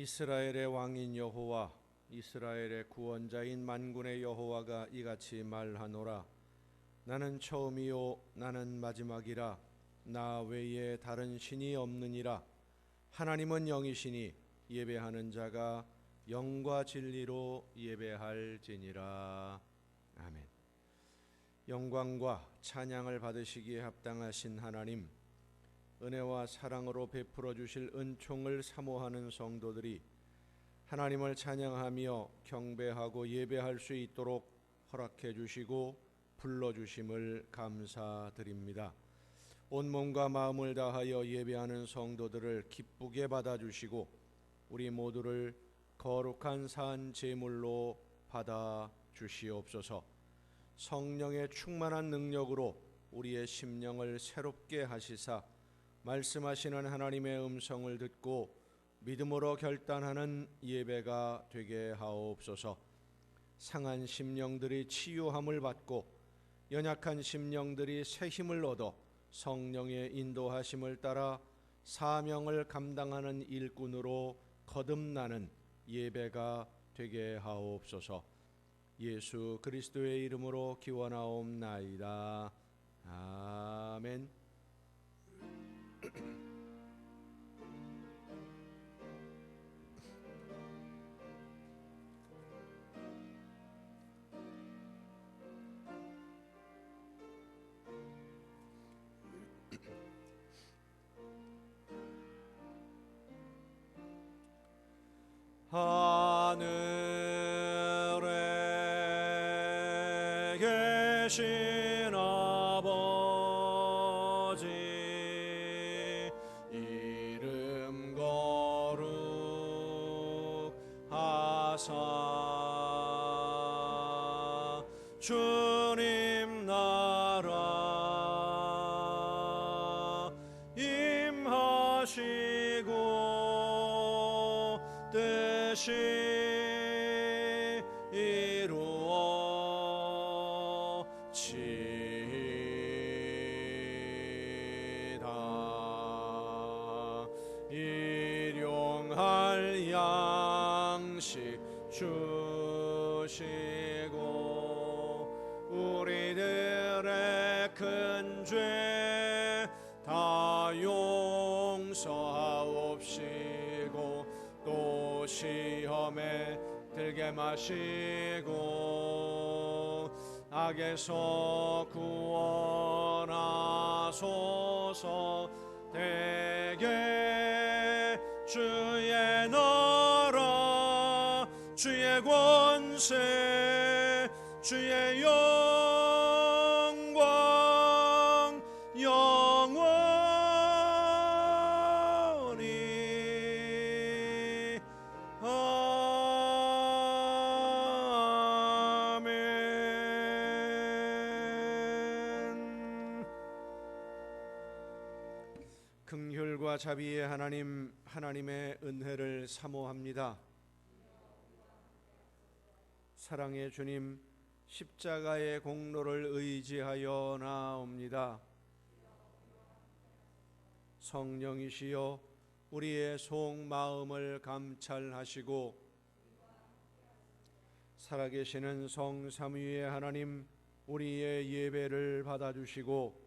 이스라엘의 왕인 여호와, 이스라엘의 구원자인 만군의 여호와가 이같이 말하노라. 나는 처음이요 나는 마지막이라. 나 외에 다른 신이 없느니라. 하나님은 영이시니 예배하는 자가 영과 진리로 예배할지니라. 아멘. 영광과 찬양을 받으시기에 합당하신 하나님, 은혜와 사랑으로 베풀어 주실 은총을 사모하는 성도들이 하나님을 찬양하며 경배하고 예배할 수 있도록 허락해 주시고 불러 주심을 감사드립니다. 온몸과 마음을 다하여 예배하는 성도들을 기쁘게 받아 주시고 우리 모두를 거룩한 산 제물로 받아 주시옵소서. 성령의 충만한 능력으로 우리의 심령을 새롭게 하시사 말씀하시는 하나님의 음성을 듣고 믿음으로 결단하는 예배가 되게 하옵소서. 상한 심령들이 치유함을 받고 연약한 심령들이 새 힘을 얻어 성령의 인도하심을 따라 사명을 감당하는 일꾼으로 거듭나는 예배가 되게 하옵소서. 예수 그리스도의 이름으로 기원하옵나이다. 아멘. 하늘에 계신 아버지, 이름 거룩하사 주님 나라 임하시고 뜻이 이루어지이다. 일용할 양식 주시고 우리들의 큰 죄 다 용서하옵시고 또 시험에 들게 마시고 악에서 구원하소서. 대개 주의 나라 주의 권세 주의 영광 영원히 아멘. 긍휼과 자비의 하나님, 하나님의 은혜를 사모합니다. 사랑의 주님, 십자가의 공로를 의지하여 나옵니다. 성령이시여 우리의 속마음을 감찰하시고 살아계시는 성삼위의 하나님, 우리의 예배를 받아주시고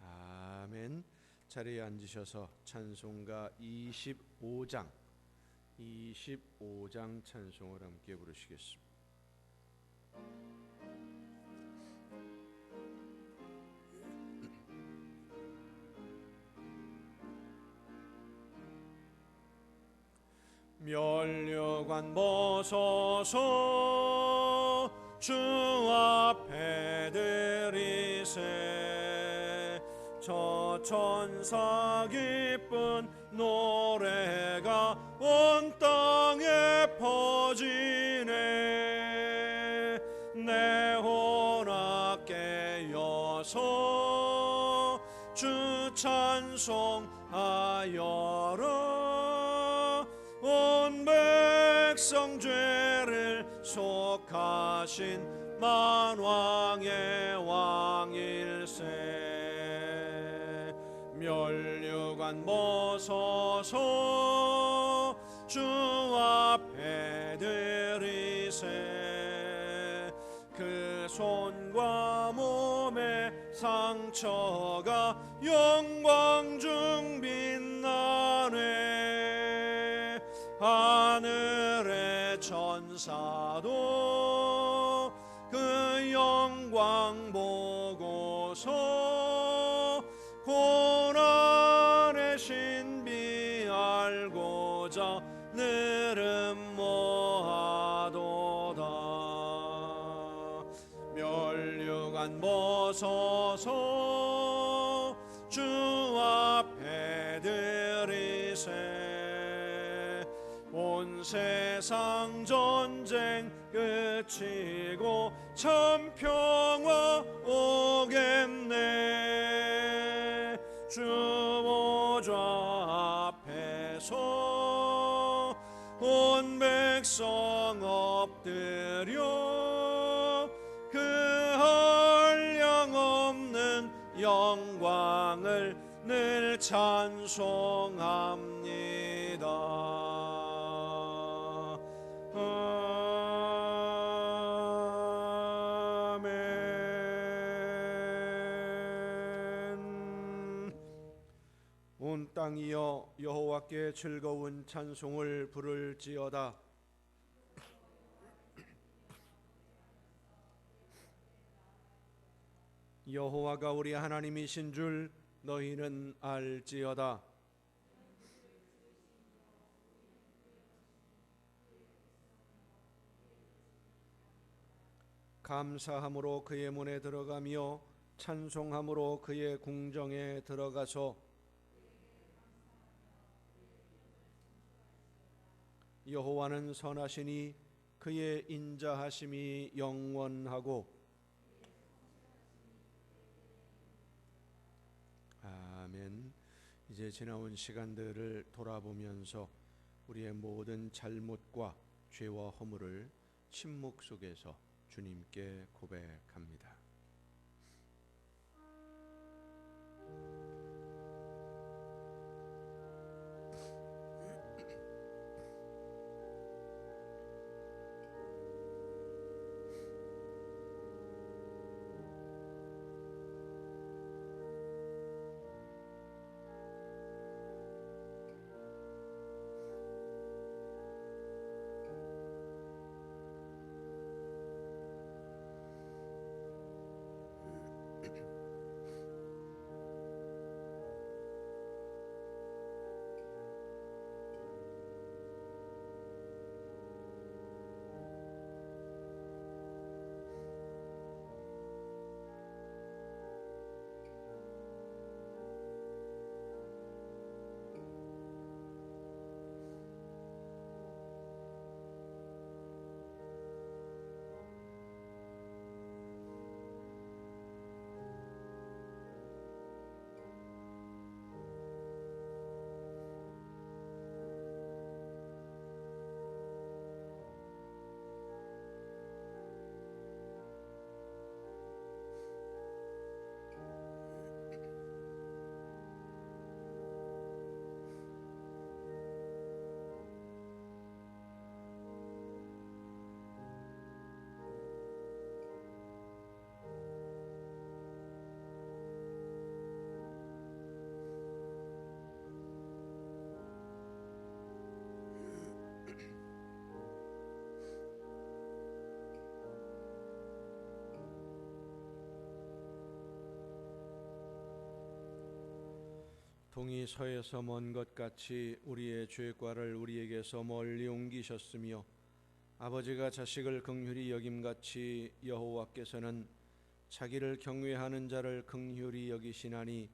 아멘. 자리에 앉으셔서 찬송가 25장 찬송을 함께 부르시겠습니다. 면류관 벗어서 주 앞에 드리세. 저 천사 기쁜 노래가 온 땅에 퍼지네. 내 혼악 깨어서 주 찬송하여라. 온 백성 죄를 속하신 만왕의 왕일세. 멸류관 면류관 벗어서 주 앞에 드리세. 그 손과 몸의 상처가 영광 중 빛나네. 하늘의 천사도 그 영광 보고서 고난의 신비 알고자 느름 모아도다. 면류관 벗어서 주 앞에 드리세. 온 세상 전쟁 끝이고 참 평화 오겠네. 주 보좌 앞에서 온 백성 엎드려 그 한량없는 영광을 늘 찬송합니다. 온 땅이여 여호와께 즐거운 찬송을 부를지어다. 여호와가 우리 하나님이신 줄 너희는 알지어다. 감사함으로 그의 문에 들어가며 찬송함으로 그의 궁정에 들어가서 여호와는 선하시니 그의 인자하심이 영원하고. 아멘. 이제 지나온 시간들을 돌아보면서 우리의 모든 잘못과 죄와 허물을 침묵 속에서 주님께 고백합니다. 동이 서에서 먼 것 같이 우리의 죄과를 우리에게서 멀리 옮기셨으며 아버지가 자식을 긍휼히 여김같이 여호와께서는 자기를 경외하는 자를 긍휼히 여기시나니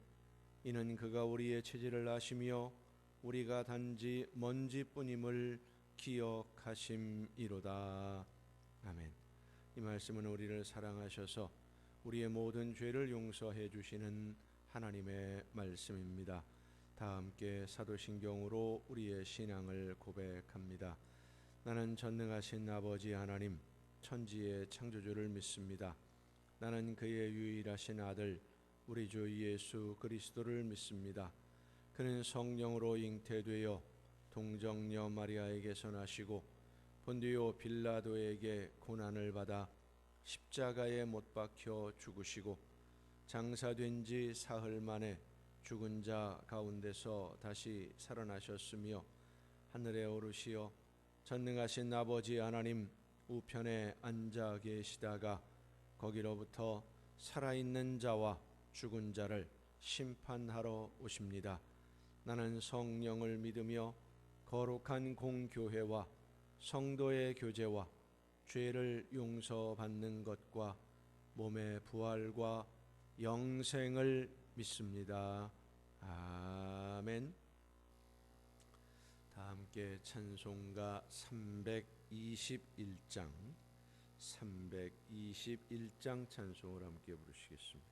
이는 그가 우리의 체질을 아시며 우리가 단지 먼지뿐임을 기억하심이로다. 아멘. 이 말씀은 우리를 사랑하셔서 우리의 모든 죄를 용서해 주시는 하나님의 말씀입니다. 다 함께 사도신경으로 우리의 신앙을 고백합니다. 나는 전능하신 아버지 하나님, 천지의 창조주를 믿습니다. 나는 그의 유일하신 아들 우리 주 예수 그리스도를 믿습니다. 그는 성령으로 잉태되어 동정녀 마리아에게서 나시고 본디오 빌라도에게 고난을 받아 십자가에 못 박혀 죽으시고 장사된 지 사흘 만에 죽은 자 가운데서 다시 살아나셨으며 하늘에 오르시어 전능하신 아버지 하나님 우편에 앉아 계시다가 거기로부터 살아있는 자와 죽은 자를 심판하러 오십니다. 나는 성령을 믿으며 거룩한 공교회와 성도의 교제와 죄를 용서받는 것과 몸의 부활과 영생을 믿습니다. 아멘. 다 함께 찬송가 321장 찬송을 함께 부르시겠습니다.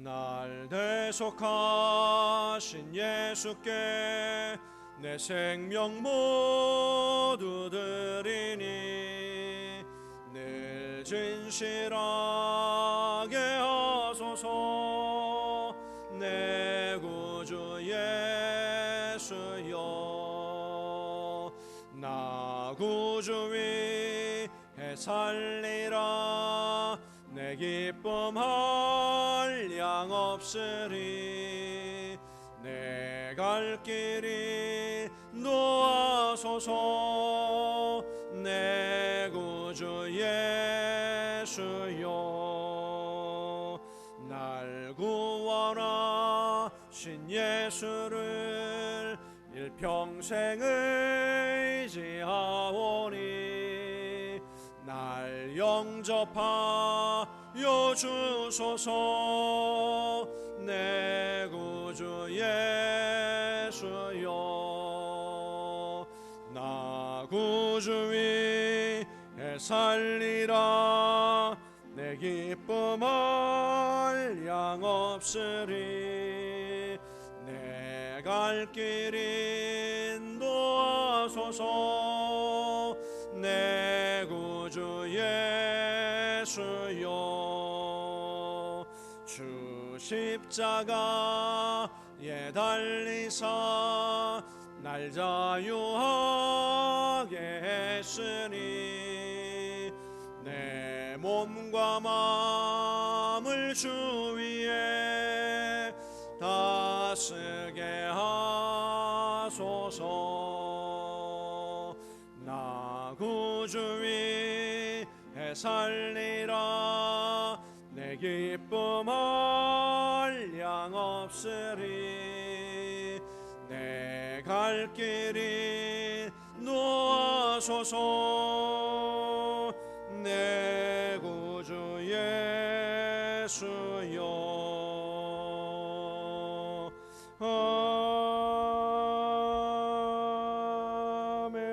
날 대속하신 예수께 내 생명 모두 드리니 늘 진실하게 하소서. 내 구주 예수여, 나 구주 위에 살리라. 내 기쁨 한량 없으리. 내 갈 길이 놓아소서. 내 구주 예수여, 날 구원하신 예수를 일평생 의지하오니 날 영접하여 주소서. 내 구주 예수여, 나 구주 위에 살리라. 내 기쁨 한량 없으리. 내 갈 길이 놓아소서. 내 구주 예수여, 주 십자가에 달리사 날 자유하게 했으니 내 몸과 마음을 주 위에 다스게 하소서. 나 구주 위에 살리라. 내 기쁨 한량 없으리. 내 갈 길이 놓아소서. 내 구주 예수여, 아멘.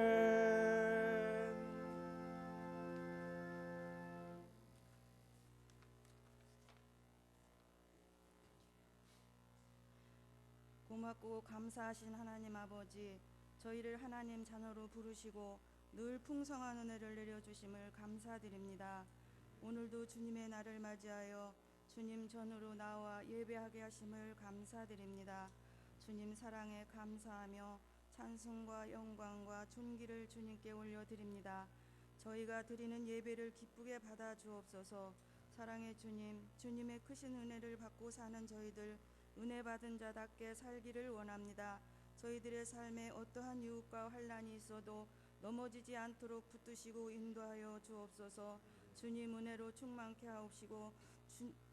고맙고 감사하신 하나님 아버지, 저희를 하나님 자녀로 부르시고 늘 풍성한 은혜를 내려주심을 감사드립니다. 오늘도 주님의 날을 맞이하여 주님 전으로 나와 예배하게 하심을 감사드립니다. 주님 사랑에 감사하며 찬송과 영광과 존귀를 주님께 올려드립니다. 저희가 드리는 예배를 기쁘게 받아 주옵소서. 사랑의 주님, 주님의 크신 은혜를 받고 사는 저희들 은혜 받은 자답게 살기를 원합니다. 저희들의 삶에 어떠한 유혹과 환난이 있어도 넘어지지 않도록 붙드시고 인도하여 주옵소서. 주님 은혜로 충만케 하옵시고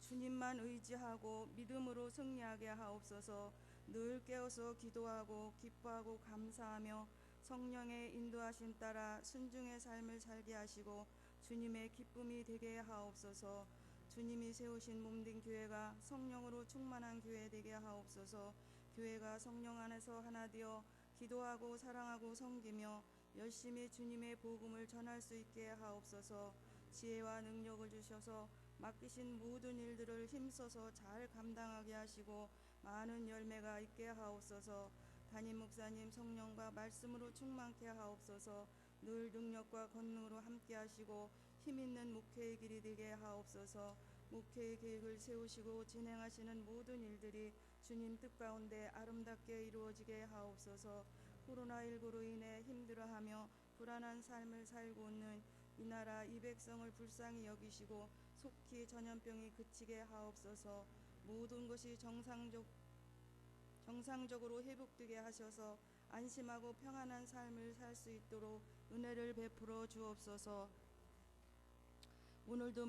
주님만 의지하고 믿음으로 승리하게 하옵소서. 늘 깨어서 기도하고 기뻐하고 감사하며 성령의 인도하심 따라 순종의 삶을 살게 하시고 주님의 기쁨이 되게 하옵소서. 주님이 세우신 몸된 교회가 성령으로 충만한 교회 되게 하옵소서. 교회가 성령 안에서 하나 되어 기도하고 사랑하고 섬기며 열심히 주님의 복음을 전할 수 있게 하옵소서. 지혜와 능력을 주셔서 맡기신 모든 일들을 힘써서 잘 감당하게 하시고 많은 열매가 있게 하옵소서. 담임 목사님 성령과 말씀으로 충만케 하옵소서. 늘 능력과 권능으로 함께 하시고 힘 있는 목회의 길이 되게 하옵소서. 목회의 계획을 세우시고 진행하시는 모든 일들이 주님 뜻 가운데 아름답게 이루어지게 하옵소서. 코로나19로 인해 힘들어하며 불안한 삶을 살고 있는 이 나라 이 백성을 불쌍히 여기시고 속히 전염병이 그치게 하옵소서. 모든 것이 정상적으로 회복되게 하셔서 안심하고 평안한 삶을 살 수 있도록 은혜를 베풀어 주옵소서. 오늘도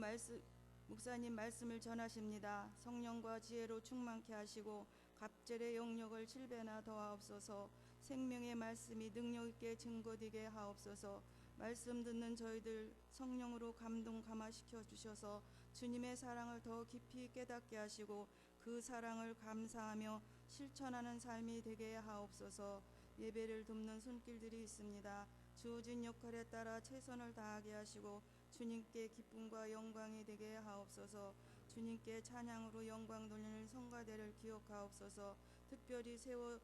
목사님 말씀을 전하십니다. 성령과 지혜로 충만케 하시고 갑절의 영역을 7배나 더하옵소서. 생명의 말씀이 능력 있게 증거되게 하옵소서. 말씀 듣는 저희들 성령으로 감화시켜 주셔서 주님의 사랑을 더 깊이 깨닫게 하시고 그 사랑을 감사하며 실천하는 삶이 되게 하옵소서. 예배를 돕는 손길들이 있습니다. 주어진 역할에 따라 최선을 다하게 하시고 주님께 기쁨과 영광이 되게 하옵소서. 주님께 찬양으로 영광 돌리는 성가대를 기억하옵소서. 특별히 세워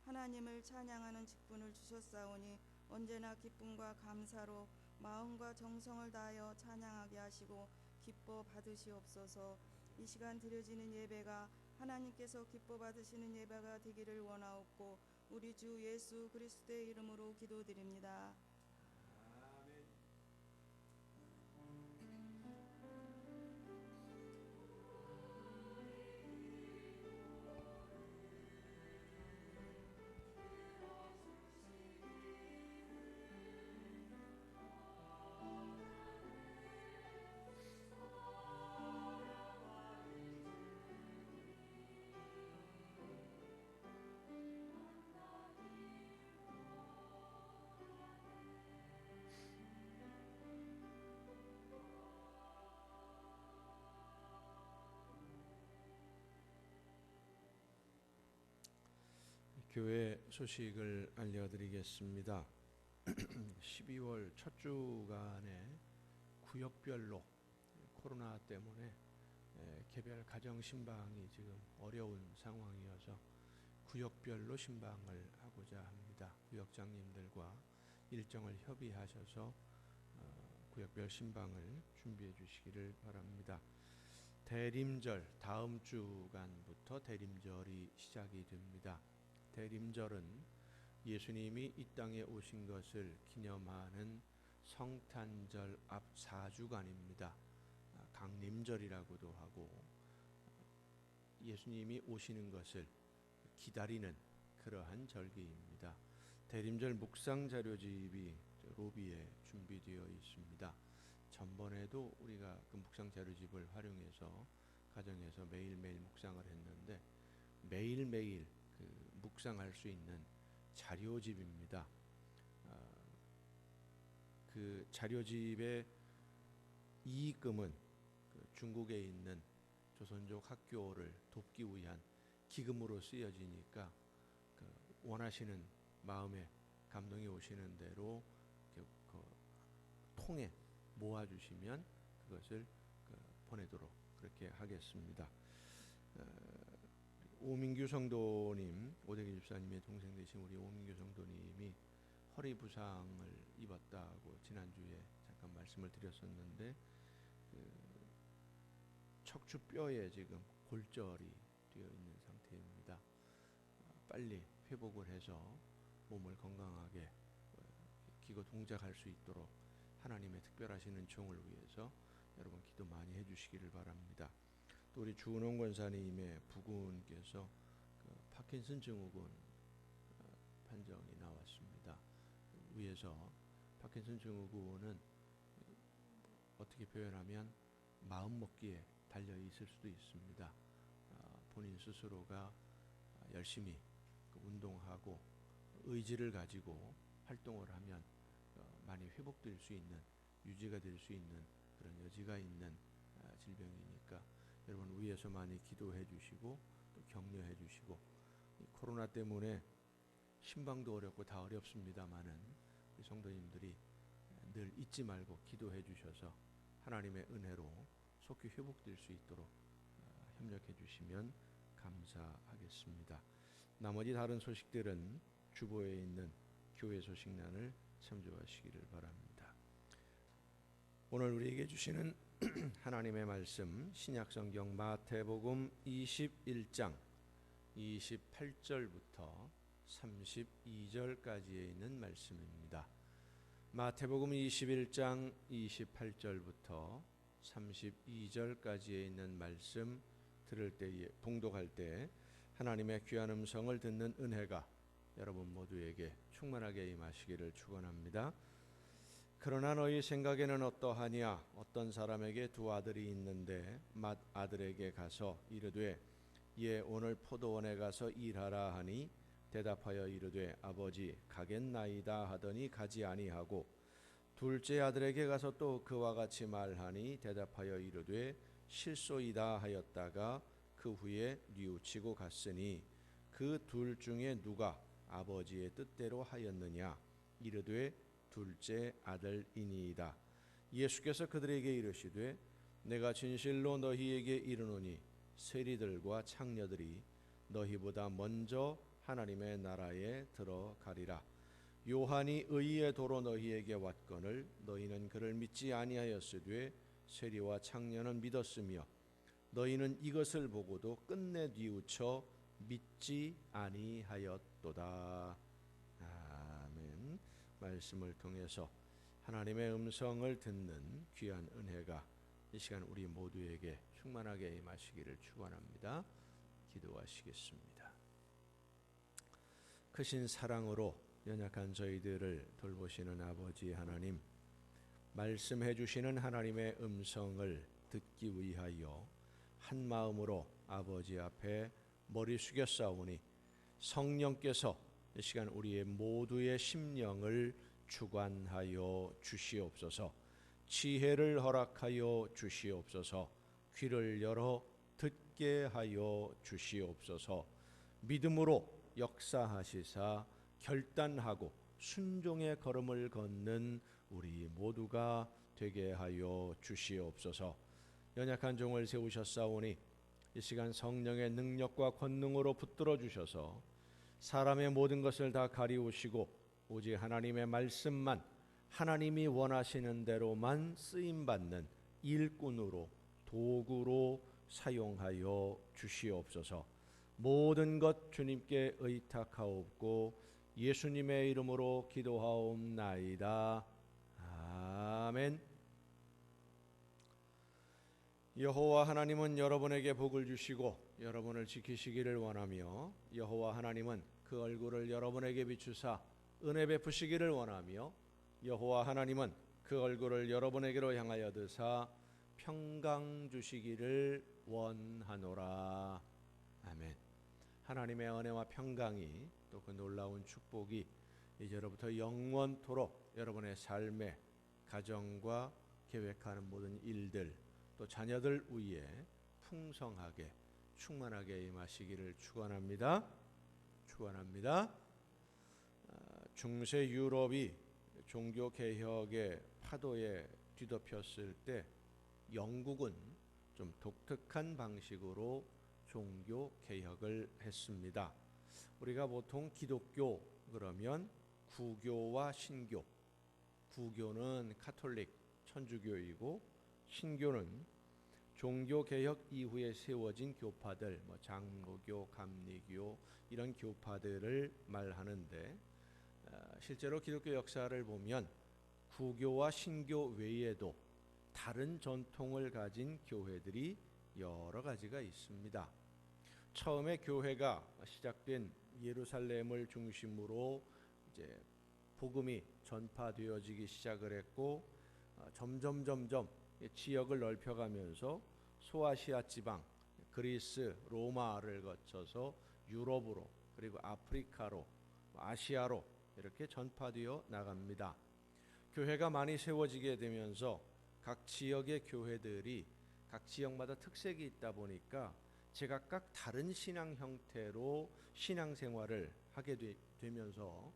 하나님을 찬양하는 직분을 주셨사오니 언제나 기쁨과 감사로 마음과 정성을 다하여 찬양하게 하시고 기뻐 받으시옵소서. 이 시간 드려지는 예배가 하나님께서 기뻐 받으시는 예배가 되기를 원하옵고 우리 주 예수 그리스도의 이름으로 기도드립니다. 교회 소식을 알려드리겠습니다. 12월 첫 주간에 구역별로 코로나 때문에 개별 가정 신방이 지금 어려운 상황이어서 구역별로 신방을 하고자 합니다. 구역장님들과 일정을 협의하셔서 구역별 신방을 준비해 주시기를 바랍니다. 대림절 다음 주간부터 대림절이 시작이 됩니다. 대림절은 예수님이 이 땅에 오신 것을 기념하는 성탄절 앞 4주간입니다. 강림절이라고도 하고 예수님이 오시는 것을 기다리는 그러한 절기입니다. 대림절 묵상 자료집이 로비에 준비되어 있습니다. 전번에도 우리가 그 묵상 자료집을 활용해서 가정에서 매일매일 묵상을 했는데 매일매일 그 묵상할 수 있는 자료집입니다. 그 자료집의 이익금은 그 중국에 있는 조선족 학교를 돕기 위한 기금으로 쓰여지니까 그 원하시는 마음에 감동이 오시는 대로 그 통에 모아주시면 그것을 보내도록 그렇게 하겠습니다. 오민규 성도님, 오대기 집사님의 동생 되신 우리 오민규 성도님이 허리 부상을 입었다고 지난주에 잠깐 말씀을 드렸었는데 척추뼈에 지금 골절이 되어 있는 상태입니다. 빨리 회복을 해서 몸을 건강하게 기고 동작할 수 있도록 하나님의 특별하시는 종을 위해서 여러분 기도 많이 해주시기를 바랍니다. 또 우리 주은홍 권사님의 부군께서 그 파킨슨 증후군 판정이 나왔습니다. 위에서 파킨슨 증후군은 어떻게 표현하면 마음먹기에 달려 있을 수도 있습니다. 본인 스스로가 열심히 운동하고 의지를 가지고 활동을 하면 많이 회복될 수 있는, 유지가 될 수 있는 그런 여지가 있는 질병이니까 여러분 위에서 많이 기도해 주시고 또 격려해 주시고, 코로나 때문에 신방도 어렵고 다 어렵습니다마는 우리 성도님들이 늘 잊지 말고 기도해 주셔서 하나님의 은혜로 속히 회복될 수 있도록 협력해 주시면 감사하겠습니다. 나머지 다른 소식들은 주보에 있는 교회 소식란을 참조하시기를 바랍니다. 오늘 우리에게 주시는 하나님의 말씀 신약성경 마태복음 21장 28절부터 32절까지에 있는 말씀입니다. 마태복음 21장 28절부터 32절까지에 있는 말씀 들을 때에 봉독할 때 하나님의 귀한 음성을 듣는 은혜가 여러분 모두에게 충만하게 임하시기를 축원합니다. 그러나 너희 생각에는 어떠하냐? 어떤 사람에게 두 아들이 있는데 맏아들에게 가서 이르되 예 오늘 포도원에 가서 일하라 하니 대답하여 이르되 아버지 가겠나이다 하더니 가지 아니하고 둘째 아들에게 가서 또 그와 같이 말하니 대답하여 이르되 실소이다 하였다가 그 후에 뉘우치고 갔으니 그 둘 중에 누가 아버지의 뜻대로 하였느냐? 이르되 둘째 아들이니이다. 예수께서 그들에게 이르시되 내가 진실로 너희에게 이르노니 세리들과 창녀들이 너희보다 먼저 하나님의 나라에 들어가리라. 요한이 의의 도로 너희에게 왔거늘 너희는 그를 믿지 아니하였으되 세리와 창녀는 믿었으며 너희는 이것을 보고도 끝내 뉘우쳐 믿지 아니하였도다. 아멘. 말씀을 통해서 하나님의 음성을 듣는 귀한 은혜가 이 시간 우리 모두에게 충만하게 임하시기를 축원합니다. 기도하시겠습니다. 크신 사랑으로 연약한 저희들을 돌보시는 아버지 하나님, 말씀해 주시는 하나님의 음성을 듣기 위하여 한 마음으로 아버지 앞에 머리 숙여 싸우니 성령께서 이 시간 우리의 모두의 심령을 주관하여 주시옵소서. 지혜를 허락하여 주시옵소서. 귀를 열어 듣게 하여 주시옵소서. 믿음으로 역사하시사 결단하고 순종의 걸음을 걷는 우리 모두가 되게 하여 주시옵소서. 연약한 종을 세우셨사오니 이 시간 성령의 능력과 권능으로 붙들어 주셔서 사람의 모든 것을 다 가리우시고 오직 하나님의 말씀만 하나님이 원하시는 대로만 쓰임받는 일꾼으로 도구로 사용하여 주시옵소서. 모든 것 주님께 의탁하옵고 예수님의 이름으로 기도하옵나이다. 아멘. 여호와 하나님은 여러분에게 복을 주시고 여러분을 지키시기를 원하며 여호와 하나님은 그 얼굴을 여러분에게 비추사 은혜 베푸시기를 원하며 여호와 하나님은 그 얼굴을 여러분에게로 향하여 드사 평강 주시기를 원하노라. 아멘. 하나님의 은혜와 평강이 또 그 놀라운 축복이 이제로부터 영원토록 여러분의 삶에 가정과 계획하는 모든 일들 또 자녀들 위에 풍성하게 충만하게 임하시기를 축원합니다. 축원합니다. 중세 유럽이 종교 개혁의 파도에 뒤덮였을 때 영국은 좀 독특한 방식으로 종교 개혁을 했습니다. 우리가 보통 기독교 그러면 구교와 신교, 구교는 카톨릭 천주교이고 신교는 종교 개혁 이후에 세워진 교파들, 장로교, 감리교 이런 교파들을 말하는데 실제로 기독교 역사를 보면 구교와 신교 외에도 다른 전통을 가진 교회들이 여러 가지가 있습니다. 처음에 교회가 시작된 예루살렘을 중심으로 이제 복음이 전파되어지기 시작을 했고 점점 지역을 넓혀가면서 소아시아 지방, 그리스, 로마를 거쳐서 유럽으로 그리고 아프리카로, 아시아로 이렇게 전파되어 나갑니다. 교회가 많이 세워지게 되면서 각 지역의 교회들이 각 지역마다 특색이 있다 보니까 제각각 다른 신앙 형태로 신앙생활을 하게 되면서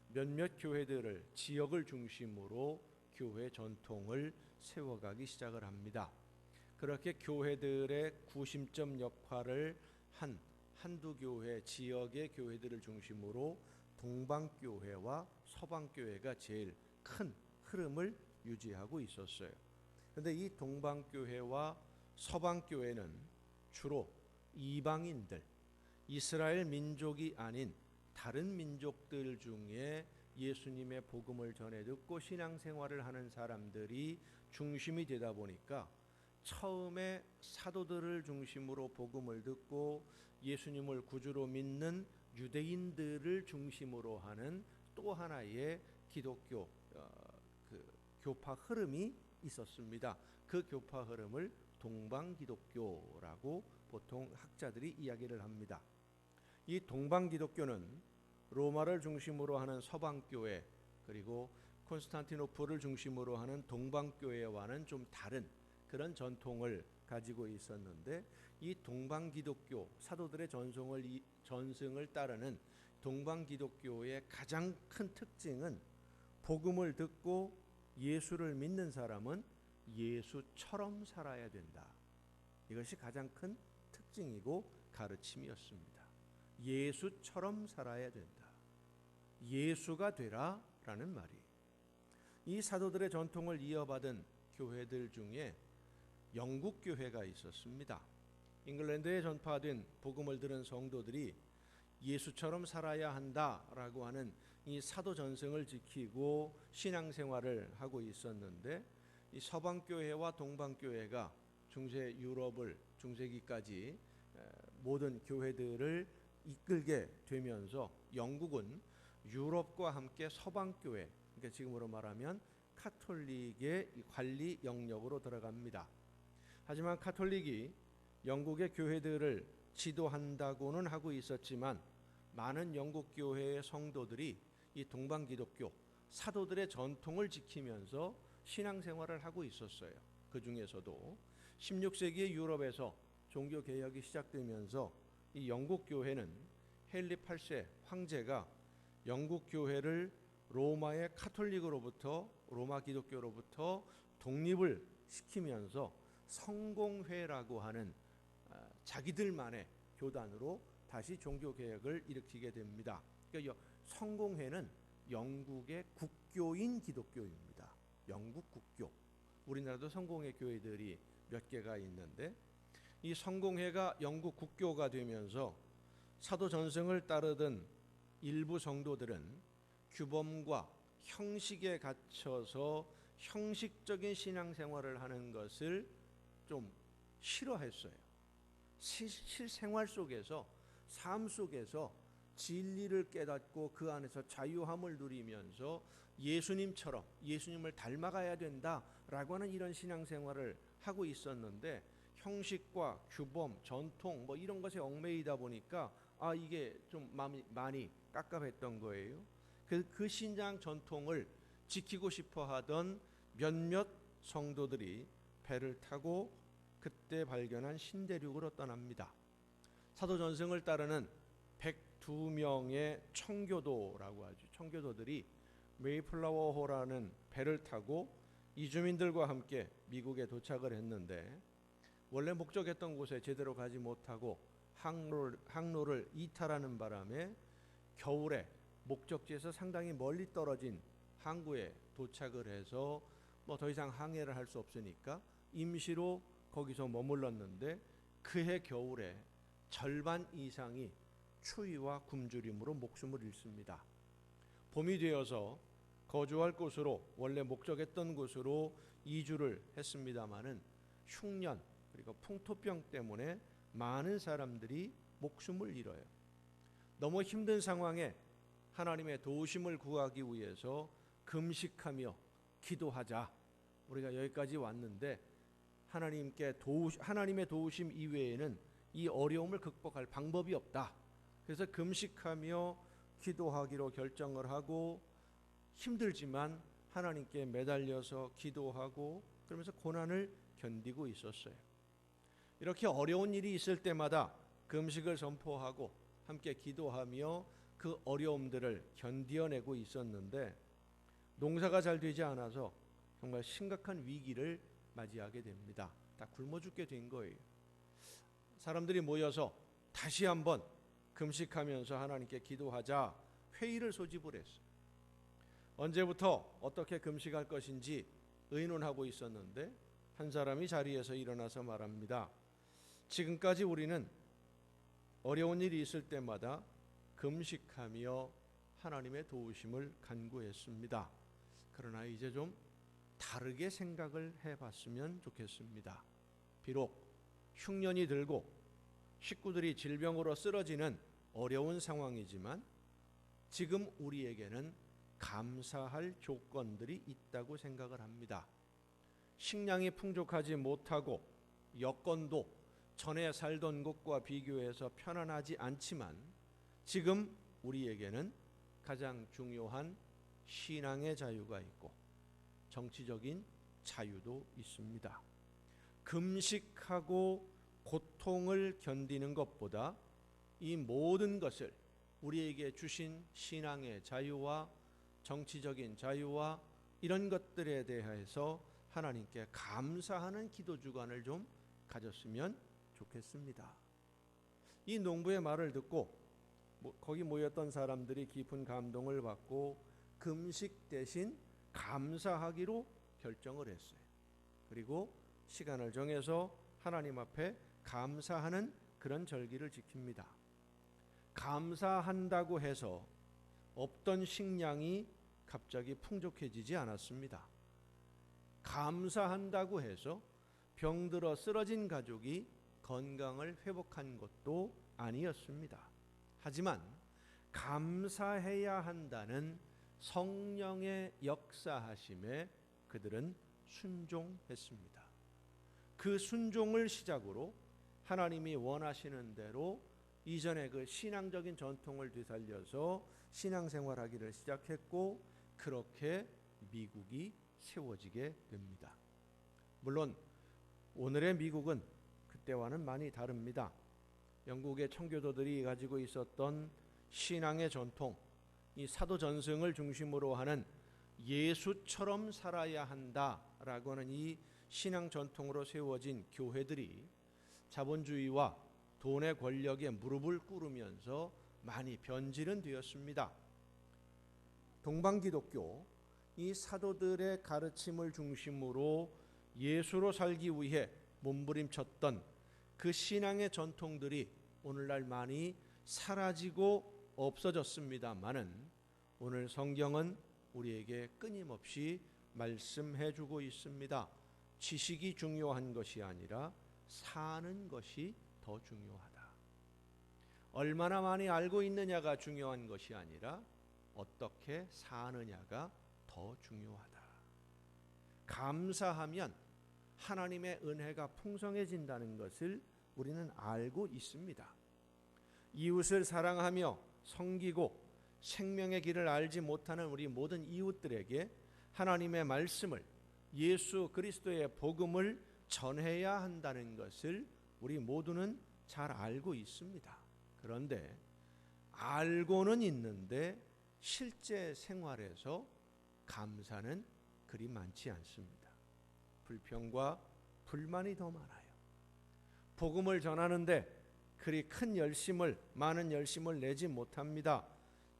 몇몇 교회들을 지역을 중심으로 교회 전통을 세워가기 시작을 합니다. 그렇게 교회들의 구심점 역할을 한두 교회, 지역의 교회들을 중심으로 동방교회와 서방교회가 제일 큰 흐름을 유지하고 있었어요. 그런데 이 동방교회와 서방교회는 주로 이방인들, 이스라엘 민족이 아닌 다른 민족들 중에 예수님의 복음을 전해 듣고 신앙생활을 하는 사람들이 중심이 되다 보니까 처음에 사도들을 중심으로 복음을 듣고 예수님을 구주로 믿는 유대인들을 중심으로 하는 또 하나의 기독교 교파 흐름이 있었습니다. 그 교파 흐름을 동방기독교라고 보통 학자들이 이야기를 합니다. 이 동방기독교는 로마를 중심으로 하는 서방교회 그리고 콘스탄티노플을 중심으로 하는 동방교회와는 좀 다른 그런 전통을 가지고 있었는데 이 동방기독교 사도들의 전승을 따르는 동방기독교의 가장 큰 특징은 복음을 듣고 예수를 믿는 사람은 예수처럼 살아야 된다. 이것이 가장 큰 특징이고 가르침이었습니다. 예수처럼 살아야 된다. 예수가 되라라는 말이. 이 사도들의 전통을 이어받은 교회들 중에 영국 교회가 있었습니다. 잉글랜드에 전파된 복음을 들은 성도들이 예수처럼 살아야 한다라고 하는 이 사도 전승을 지키고 신앙생활을 하고 있었는데 이 서방교회와 동방교회가 중세 유럽을 중세기까지 모든 교회들을 이끌게 되면서 영국은 유럽과 함께 서방교회, 그러니까 지금으로 말하면 카톨릭의 관리 영역으로 들어갑니다. 하지만 카톨릭이 영국의 교회들을 지도한다고는 하고 있었지만 많은 영국 교회의 성도들이 이 동방기독교 사도들의 전통을 지키면서 신앙생활을 하고 있었어요. 그 중에서도 16세기의 유럽에서 종교개혁이 시작되면서 이 영국 교회는 헨리 8세 황제가 영국 교회를 로마의 카톨릭으로부터 로마 기독교로부터 독립을 시키면서 성공회라고 하는 자기들만의 교단으로 다시 종교개혁을 일으키게 됩니다. 그러니까 성공회는 영국의 국교인 기독교입니다. 영국 국교. 우리나라도 성공회 교회들이 몇 개가 있는데 이 성공회가 영국 국교가 되면서 사도 전승을 따르던 일부 성도들은 규범과 형식에 갇혀서 형식적인 신앙생활을 하는 것을 좀 싫어했어요. 실생활 속에서 삶 속에서 진리를 깨닫고 그 안에서 자유함을 누리면서 예수님처럼 예수님을 닮아가야 된다라고 하는 이런 신앙생활을 하고 있었는데 형식과 규범, 전통 뭐 이런 것에 얽매이다 보니까 이게 좀 많이 깝깝했던 거예요. 그 신앙 전통을 지키고 싶어 하던 몇몇 성도들이 배를 타고 그때 발견한 신대륙으로 떠납니다. 사도 전승을 따르는 102명의 청교도라고 하죠. 청교도들이 메이플라워호라는 배를 타고 이주민들과 함께 미국에 도착을 했는데 원래 목적했던 곳에 제대로 가지 못하고 항로를 이탈하는 바람에 겨울에 목적지에서 상당히 멀리 떨어진 항구에 도착을 해서 더 이상 항해를 할 수 없으니까 임시로 거기서 머물렀는데 그해 겨울에 절반 이상이 추위와 굶주림으로 목숨을 잃습니다. 봄이 되어서 거주할 곳으로 원래 목적했던 곳으로 이주를 했습니다마는 흉년 그리고 풍토병 때문에 많은 사람들이 목숨을 잃어요. 너무 힘든 상황에 하나님의 도우심을 구하기 위해서 금식하며 기도하자. 우리가 여기까지 왔는데 하나님의 도우심 이외에는 이 어려움을 극복할 방법이 없다. 그래서 금식하며 기도하기로 결정을 하고 힘들지만 하나님께 매달려서 기도하고 그러면서 고난을 견디고 있었어요. 이렇게 어려운 일이 있을 때마다 금식을 선포하고 함께 기도하며 그 어려움들을 견디어내고 있었는데 농사가 잘 되지 않아서 정말 심각한 위기를 맞이하게 됩니다. 다 굶어 죽게 된 거예요. 사람들이 모여서 다시 한번 금식하면서 하나님께 기도하자 회의를 소집을 했어요. 언제부터 어떻게 금식할 것인지 의논하고 있었는데 한 사람이 자리에서 일어나서 말합니다. 지금까지 우리는 어려운 일이 있을 때마다 금식하며 하나님의 도우심을 간구했습니다. 그러나 이제 좀 다르게 생각을 해봤으면 좋겠습니다. 비록 흉년이 들고 식구들이 질병으로 쓰러지는 어려운 상황이지만 지금 우리에게는 감사할 조건들이 있다고 생각을 합니다. 식량이 풍족하지 못하고 여건도 전에 살던 곳과 비교해서 편안하지 않지만 지금 우리에게는 가장 중요한 신앙의 자유가 있고 정치적인 자유도 있습니다. 금식하고 고통을 견디는 것보다 이 모든 것을 우리에게 주신 신앙의 자유와 정치적인 자유와 이런 것들에 대해서 하나님께 감사하는 기도 주간을 좀 가졌으면 좋겠습니다. 이 농부의 말을 듣고 거기 모였던 사람들이 깊은 감동을 받고 금식 대신 감사하기로 결정을 했어요. 그리고 시간을 정해서 하나님 앞에 감사하는 그런 절기를 지킵니다. 감사한다고 해서 없던 식량이 갑자기 풍족해지지 않았습니다. 감사한다고 해서 병들어 쓰러진 가족이 건강을 회복한 것도 아니었습니다. 하지만 감사해야 한다는 성령의 역사하심에 그들은 순종했습니다. 그 순종을 시작으로 하나님이 원하시는 대로 이전의 그 신앙적인 전통을 되살려서 신앙생활하기를 시작했고 그렇게 미국이 세워지게 됩니다. 물론 오늘의 미국은 그때와는 많이 다릅니다. 영국의 청교도들이 가지고 있었던 신앙의 전통, 이 사도 전승을 중심으로 하는 예수처럼 살아야 한다라고 하는 이 신앙 전통으로 세워진 교회들이 자본주의와 돈의 권력에 무릎을 꿇으면서 많이 변질은 되었습니다. 동방기독교, 이 사도들의 가르침을 중심으로 예수로 살기 위해 몸부림쳤던 그 신앙의 전통들이 오늘날 많이 사라지고 없어졌습니다마는 오늘 성경은 우리에게 끊임없이 말씀해주고 있습니다. 지식이 중요한 것이 아니라 사는 것이 더 중요하다. 얼마나 많이 알고 있느냐가 중요한 것이 아니라 어떻게 사느냐가 더 중요하다. 감사하면 하나님의 은혜가 풍성해진다는 것을 우리는 알고 있습니다. 이웃을 사랑하며 섬기고 생명의 길을 알지 못하는 우리 모든 이웃들에게 하나님의 말씀을, 예수 그리스도의 복음을 전해야 한다는 것을 우리 모두는 잘 알고 있습니다. 그런데 알고는 있는데 실제 생활에서 감사는 그리 많지 않습니다. 불평과 불만이 더 많아요. 복음을 전하는데 그리 많은 열심을 내지 못합니다.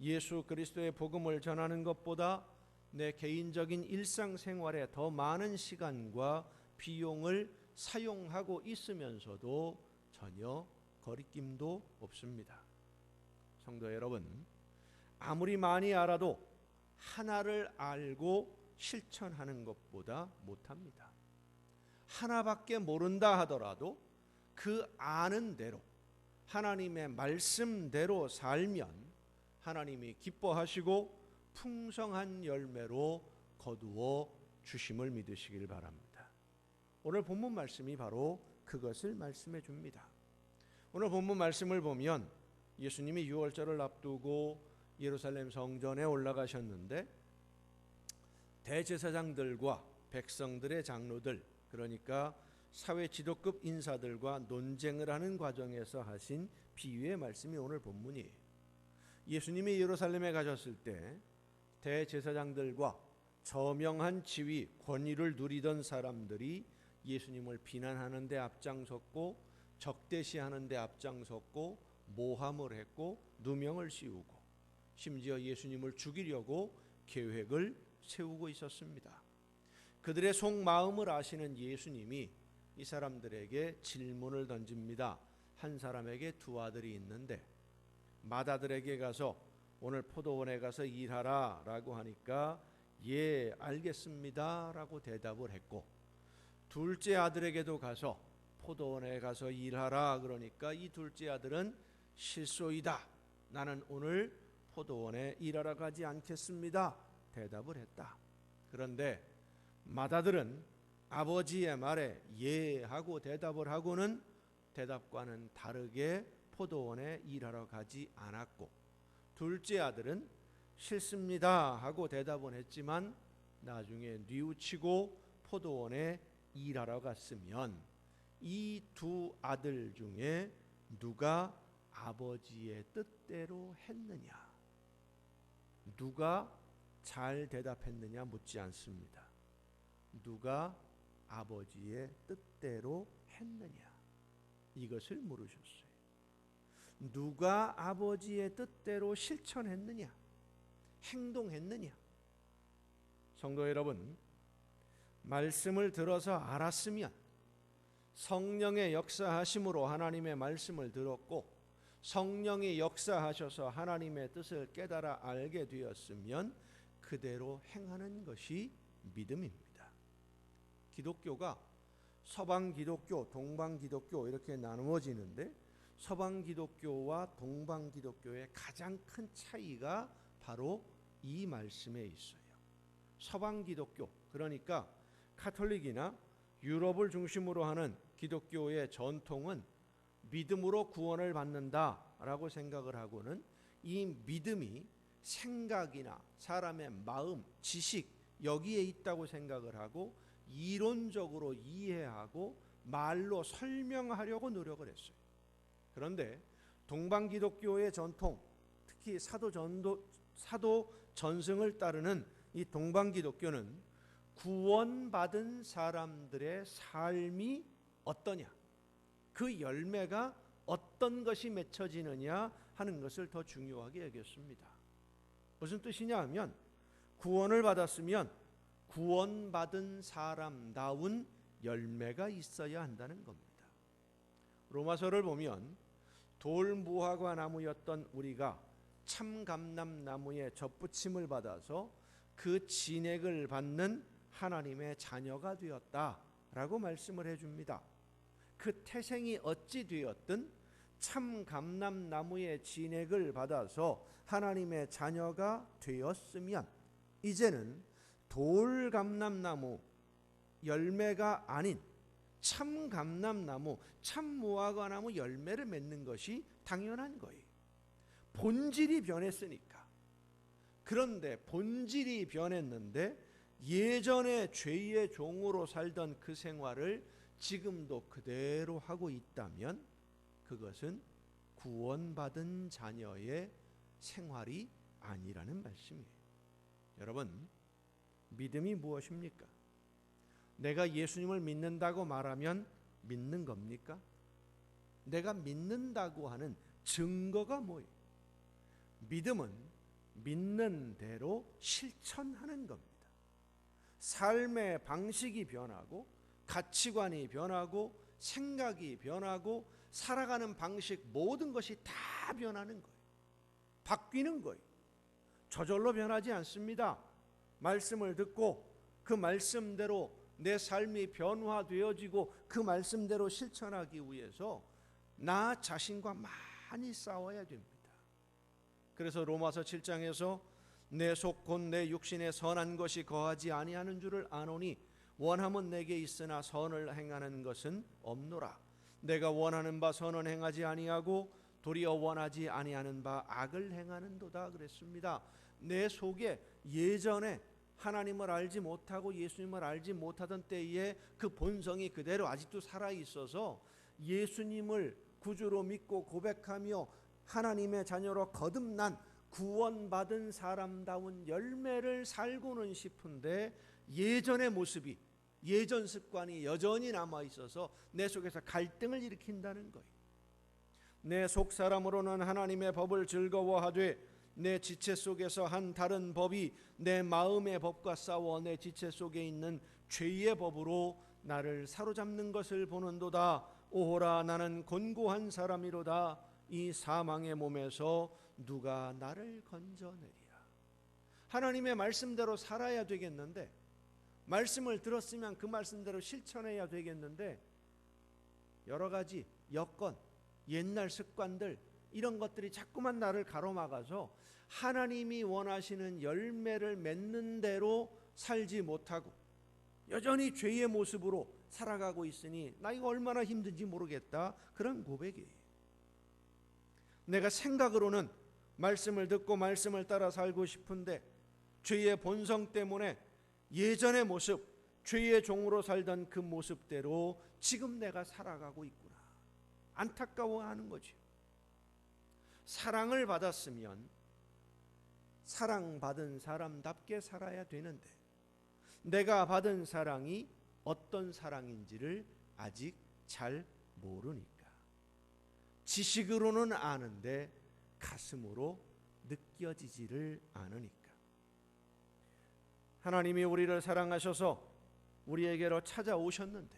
예수 그리스도의 복음을 전하는 것보다 내 개인적인 일상생활에 더 많은 시간과 비용을 사용하고 있으면서도 전혀 거리낌도 없습니다. 성도 여러분, 아무리 많이 알아도 하나를 알고 실천하는 것보다 못합니다. 하나밖에 모른다 하더라도 그 아는 대로 하나님의 말씀대로 살면 하나님이 기뻐하시고 풍성한 열매로 거두어 주심을 믿으시길 바랍니다. 오늘 본문 말씀이 바로 그것을 말씀해 줍니다. 오늘 본문 말씀을 보면 예수님이 유월절을 앞두고 예루살렘 성전에 올라가셨는데 대제사장들과 백성들의 장로들, 그러니까 사회 지도급 인사들과 논쟁을 하는 과정에서 하신 비유의 말씀이 오늘 본문이에요. 예수님이 예루살렘에 가셨을 때 대제사장들과 저명한 지위, 권위를 누리던 사람들이 예수님을 비난하는 데 앞장섰고 적대시하는 데 앞장섰고 모함을 했고 누명을 씌우고 심지어 예수님을 죽이려고 계획을 세우고 있었습니다. 그들의 속마음을 아시는 예수님이 이 사람들에게 질문을 던집니다. 한 사람에게 두 아들이 있는데 맏아들에게 가서 오늘 포도원에 가서 일하라 라고 하니까 예 알겠습니다 라고 대답을 했고, 둘째 아들에게도 가서 포도원에 가서 일하라 그러니까 이 둘째 아들은 실소이다, 나는 오늘 포도원에 일하러 가지 않겠습니다 대답을 했다. 그런데 맏아들은 아버지의 말에 예 하고 대답을 하고는 대답과는 다르게 포도원에 일하러 가지 않았고, 둘째 아들은 싫습니다 하고 대답은 했지만 나중에 뉘우치고 포도원에 일하러 갔으면 이 두 아들 중에 누가 아버지의 뜻대로 했느냐, 누가 잘 대답했느냐 묻지 않습니다. 누가 아버지의 뜻대로 했느냐, 이것을 물으셨어요. 누가 아버지의 뜻대로 실천했느냐, 행동했느냐. 성도 여러분, 말씀을 들어서 알았으면, 성령의 역사하심으로 하나님의 말씀을 들었고 성령이 역사하셔서 하나님의 뜻을 깨달아 알게 되었으면 그대로 행하는 것이 믿음입니다. 기독교가 서방 기독교, 동방 기독교 이렇게 나누어지는데 서방 기독교와 동방 기독교의 가장 큰 차이가 바로 이 말씀에 있어요. 서방 기독교, 그러니까 카톨릭이나 유럽을 중심으로 하는 기독교의 전통은 믿음으로 구원을 받는다라고 생각을 하고는 이 믿음이 생각이나 사람의 마음, 지식 여기에 있다고 생각을 하고 이론적으로 이해하고 말로 설명하려고 노력을 했어요. 그런데 동방 기독교의 전통, 특히 사도 전승을 따르는 이 동방 기독교는 구원받은 사람들의 삶이 어떠냐, 그 열매가 어떤 것이 맺혀지느냐 하는 것을 더 중요하게 여겼습니다. 무슨 뜻이냐 하면 구원을 받았으면 구원받은 사람다운 열매가 있어야 한다는 겁니다. 로마서를 보면 돌무화과 나무였던 우리가 참감람나무의 접붙임을 받아서 그 진액을 받는 하나님의 자녀가 되었다라고 말씀을 해줍니다. 그 태생이 어찌 되었든 참감람나무의 진액을 받아서 하나님의 자녀가 되었으면 이제는 돌감람나무 열매가 아닌 참감람나무, 참무화과나무 열매를 맺는 것이 당연한 거예요. 본질이 변했으니까. 그런데 본질이 변했는데 예전에 죄의 종으로 살던 그 생활을 지금도 그대로 하고 있다면 그것은 구원받은 자녀의 생활이 아니라는 말씀이에요. 여러분, 믿음이 무엇입니까? 내가 예수님을 믿는다고 말하면 믿는 겁니까? 내가 믿는다고 하는 증거가 뭐예요? 믿음은 믿는 대로 실천하는 겁니다. 삶의 방식이 변하고 가치관이 변하고 생각이 변하고 살아가는 방식 모든 것이 다 변하는 거예요. 바뀌는 거예요. 저절로 변하지 않습니다. 말씀을 듣고 그 말씀대로 내 삶이 변화되어지고 그 말씀대로 실천하기 위해서 나 자신과 많이 싸워야 됩니다. 그래서 로마서 7장에서 내 속 곧 내 육신에 선한 것이 거하지 아니하는 줄을 아노니 원함은 내게 있으나 선을 행하는 것은 없노라. 내가 원하는 바 선은 행하지 아니하고 도리어 원하지 아니하는 바 악을 행하는도다 그랬습니다. 내 속에 예전에 하나님을 알지 못하고 예수님을 알지 못하던 때에 그 본성이 그대로 아직도 살아 있어서 예수님을 구주로 믿고 고백하며 하나님의 자녀로 거듭난 구원받은 사람다운 열매를 살고는 싶은데 예전의 모습이, 예전 습관이 여전히 남아 있어서 내 속에서 갈등을 일으킨다는 거예요. 내 속 사람으로는 하나님의 법을 즐거워하되 내 지체 속에서 한 다른 법이 내 마음의 법과 싸워 내 지체 속에 있는 죄의 법으로 나를 사로잡는 것을 보는도다. 오호라, 나는 곤고한 사람이로다. 이 사망의 몸에서 누가 나를 건져내리라. 하나님의 말씀대로 살아야 되겠는데, 말씀을 들었으면 그 말씀대로 실천해야 되겠는데, 여러 가지 여건, 옛날 습관들, 이런 것들이 자꾸만 나를 가로막아서 하나님이 원하시는 열매를 맺는 대로 살지 못하고 여전히 죄의 모습으로 살아가고 있으니 나 이거 얼마나 힘든지 모르겠다. 그런 고백이에요. 내가 생각으로는 말씀을 듣고 말씀을 따라 살고 싶은데 죄의 본성 때문에 예전의 모습, 죄의 종으로 살던 그 모습대로 지금 내가 살아가고 있구나. 안타까워하는 거죠. 사랑을 받았으면 사랑받은 사람답게 살아야 되는데 내가 받은 사랑이 어떤 사랑인지를 아직 잘 모르니까 지식으로는 아는데 가슴으로 느껴지지를 않으니까 하나님이 우리를 사랑하셔서 우리에게로 찾아오셨는데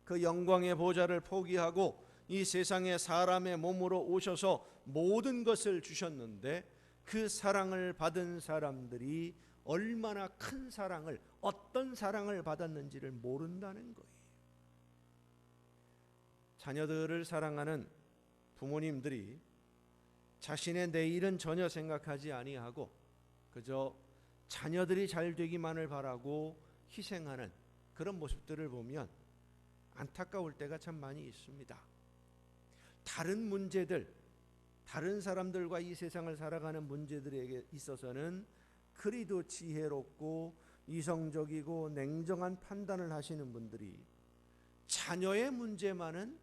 그 영광의 보좌를 포기하고 이 세상에 사람의 몸으로 오셔서 모든 것을 주셨는데 그 사랑을 받은 사람들이 얼마나 큰 사랑을, 어떤 사랑을 받았는지를 모른다는 거예요. 자녀들을 사랑하는 부모님들이 자신의 내일은 전혀 생각하지 아니하고 그저 자녀들이 잘 되기만을 바라고 희생하는 그런 모습들을 보면 안타까울 때가 참 많이 있습니다. 다른 문제들, 다른 사람들과 이 세상을 살아가는 문제들에게 있어서는 그리도 지혜롭고 이성적이고 냉정한 판단을 하시는 분들이 자녀의 문제만은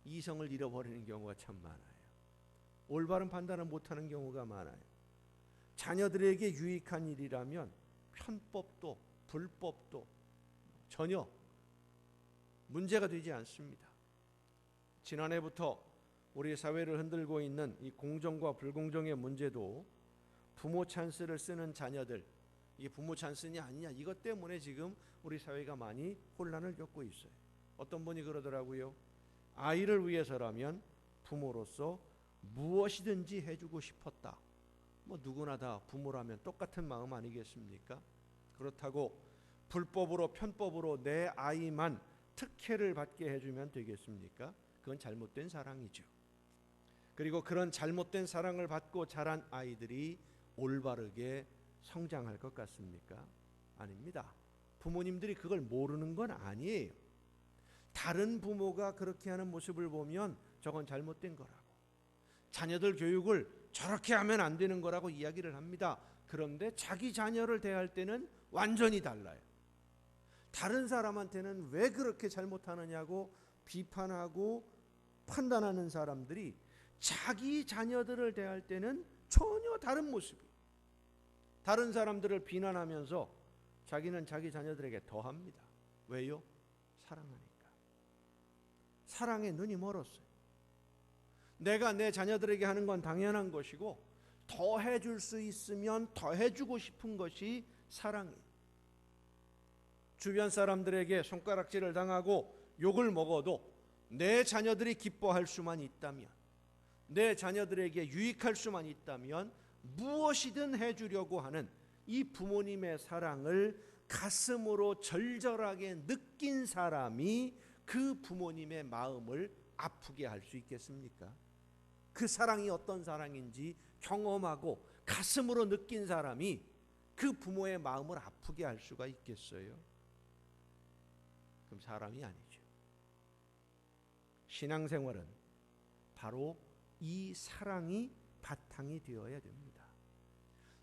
이성을 잃어버리는 경우가 참 많아요. 올바른 판단을 못하는 경우가 많아요. 자녀들에게 유익한 일이라면 편법도 불법도 전혀 문제가 되지 않습니다. 지난해부터 우리 사회를 흔들고 있는 이 공정과 불공정의 문제도 부모 찬스를 쓰는 자녀들, 이게 부모 찬스냐 아니냐 이것 때문에 지금 우리 사회가 많이 혼란을 겪고 있어요. 어떤 분이 그러더라고요. 아이를 위해서라면 부모로서 무엇이든지 해주고 싶었다. 뭐 누구나 다 부모라면 똑같은 마음 아니겠습니까? 그렇다고 불법으로 편법으로 내 아이만 특혜를 받게 해주면 되겠습니까? 그건 잘못된 사랑이죠. 그리고 그런 잘못된 사랑을 받고 자란 아이들이 올바르게 성장할 것 같습니까? 아닙니다. 부모님들이 그걸 모르는 건 아니에요. 다른 부모가 그렇게 하는 모습을 보면 저건 잘못된 거라고, 자녀들 교육을 저렇게 하면 안 되는 거라고 이야기를 합니다. 그런데 자기 자녀를 대할 때는 완전히 달라요. 다른 사람한테는 왜 그렇게 잘못하느냐고 비판하고 판단하는 사람들이 자기 자녀들을 대할 때는 전혀 다른 모습이에요. 다른 사람들을 비난하면서 자기는 자기 자녀들에게 더합니다. 왜요? 사랑하니까. 사랑에 눈이 멀었어요. 내가 내 자녀들에게 하는 건 당연한 것이고 더 해줄 수 있으면 더 해주고 싶은 것이 사랑이에요. 주변 사람들에게 손가락질을 당하고 욕을 먹어도 내 자녀들이 기뻐할 수만 있다면, 내 자녀들에게 유익할 수만 있다면 무엇이든 해주려고 하는 이 부모님의 사랑을 가슴으로 절절하게 느낀 사람이 그 부모님의 마음을 아프게 할 수 있겠습니까? 그 사랑이 어떤 사랑인지 경험하고 가슴으로 느낀 사람이 그 부모의 마음을 아프게 할 수가 있겠어요? 그럼 사람이 아니죠. 신앙생활은 바로 이 사랑이 바탕이 되어야 됩니다.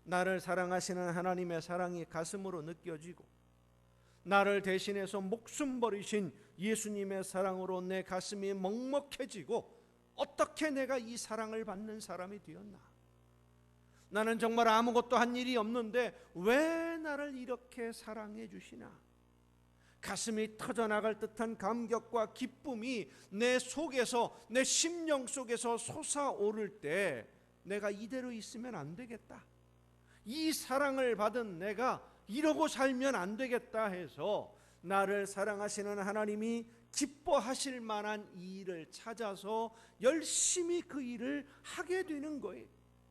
나를 사랑하시는 하나님의 사랑이 가슴으로 느껴지고 나를 대신해서 목숨 버리신 예수님의 사랑으로 내 가슴이 먹먹해지고 어떻게 내가 이 사랑을 받는 사람이 되었나? 나는 정말 아무것도 한 일이 없는데 왜 나를 이렇게 사랑해 주시나? 가슴이 터져나갈 듯한 감격과 기쁨이 내 속에서, 내 심령 속에서 솟아오를 때 내가 이대로 있으면 안 되겠다. 이 사랑을 받은 내가 이러고 살면 안 되겠다 해서 나를 사랑하시는 하나님이 기뻐하실 만한 이 일을 찾아서 열심히 그 일을 하게 되는 거예요.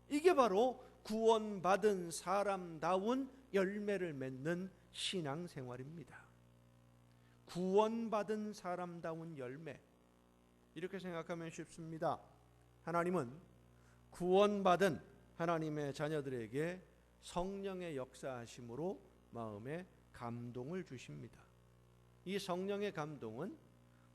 이게 바로 구원받은 사람다운 열매를 맺는 신앙생활입니다. 구원받은 사람다운 열매, 이렇게 생각하면 쉽습니다. 하나님은 구원받은 하나님의 자녀들에게 성령의 역사하심으로 마음에 감동을 주십니다. 이 성령의 감동은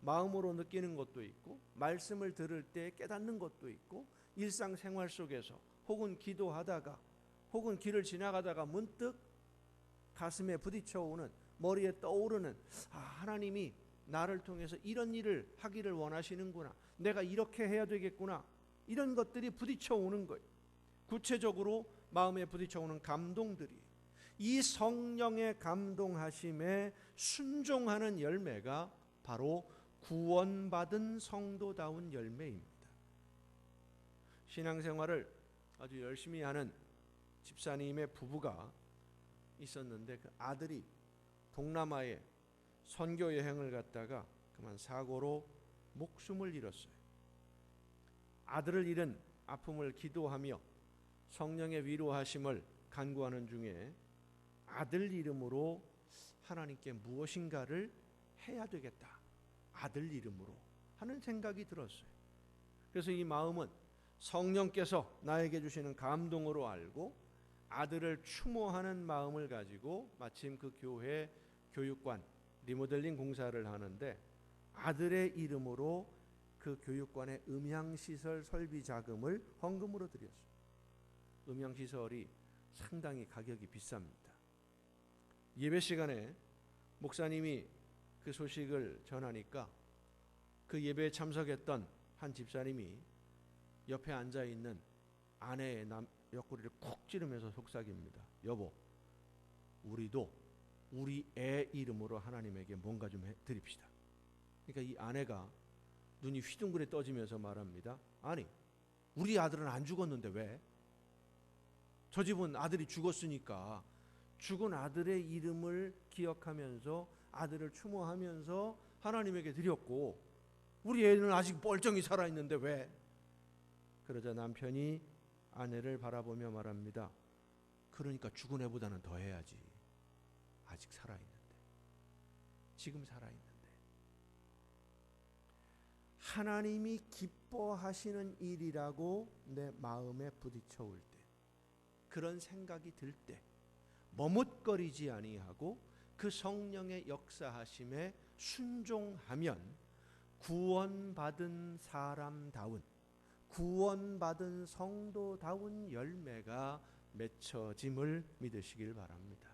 마음으로 느끼는 것도 있고 말씀을 들을 때 깨닫는 것도 있고 일상생활 속에서 혹은 기도하다가 혹은 길을 지나가다가 문득 가슴에 부딪혀오는, 머리에 떠오르는, 하나님이 나를 통해서 이런 일을 하기를 원하시는구나, 내가 이렇게 해야 되겠구나, 이런 것들이 부딪혀오는 거예요. 구체적으로 마음에 부딪혀오는 감동들이, 이 성령의 감동하심에 순종하는 열매가 바로 구원받은 성도다운 열매입니다. 신앙생활을 아주 열심히 하는 집사님의 부부가 있었는데 그 아들이 동남아에 선교 여행을 갔다가 그만 사고로 목숨을 잃었어요. 아들을 잃은 아픔을 기도하며 성령의 위로하심을 간구하는 중에 아들 이름으로 하나님께 무엇인가를 해야 되겠다, 아들 이름으로 하는 생각이 들었어요. 그래서 이 마음은 성령께서 나에게 주시는 감동으로 알고 아들을 추모하는 마음을 가지고 마침 그 교회 교육관 리모델링 공사를 하는데 아들의 이름으로 그 교육관의 음향시설 설비 자금을 헌금으로 드렸어요. 음향시설이 상당히 가격이 비쌉니다. 예배 시간에 목사님이 그 소식을 전하니까 그 예배에 참석했던 한 집사님이 옆에 앉아있는 아내의 옆구리를 쿡 찌르면서 속삭입니다. 여보, 우리도 우리 애 이름으로 하나님에게 뭔가 좀 드립시다. 그러니까 이 아내가 눈이 휘둥그레 떠지면서 말합니다. 아니, 우리 아들은 안 죽었는데 왜? 저 집은 아들이 죽었으니까 죽은 아들의 이름을 기억하면서 아들을 추모하면서 하나님에게 드렸고 우리 애는 아직 멀쩡히 살아있는데 왜? 그러자 남편이 아내를 바라보며 말합니다. 그러니까 죽은 애보다는 더 해야지. 아직 살아있는데, 지금 살아있는데. 하나님이 기뻐하시는 일이라고 내 마음에 부딪혀올 때, 그런 생각이 들 때 머뭇거리지 아니하고 그 성령의 역사하심에 순종하면 구원받은 사람다운, 구원받은 성도다운 열매가 맺혀짐을 믿으시길 바랍니다.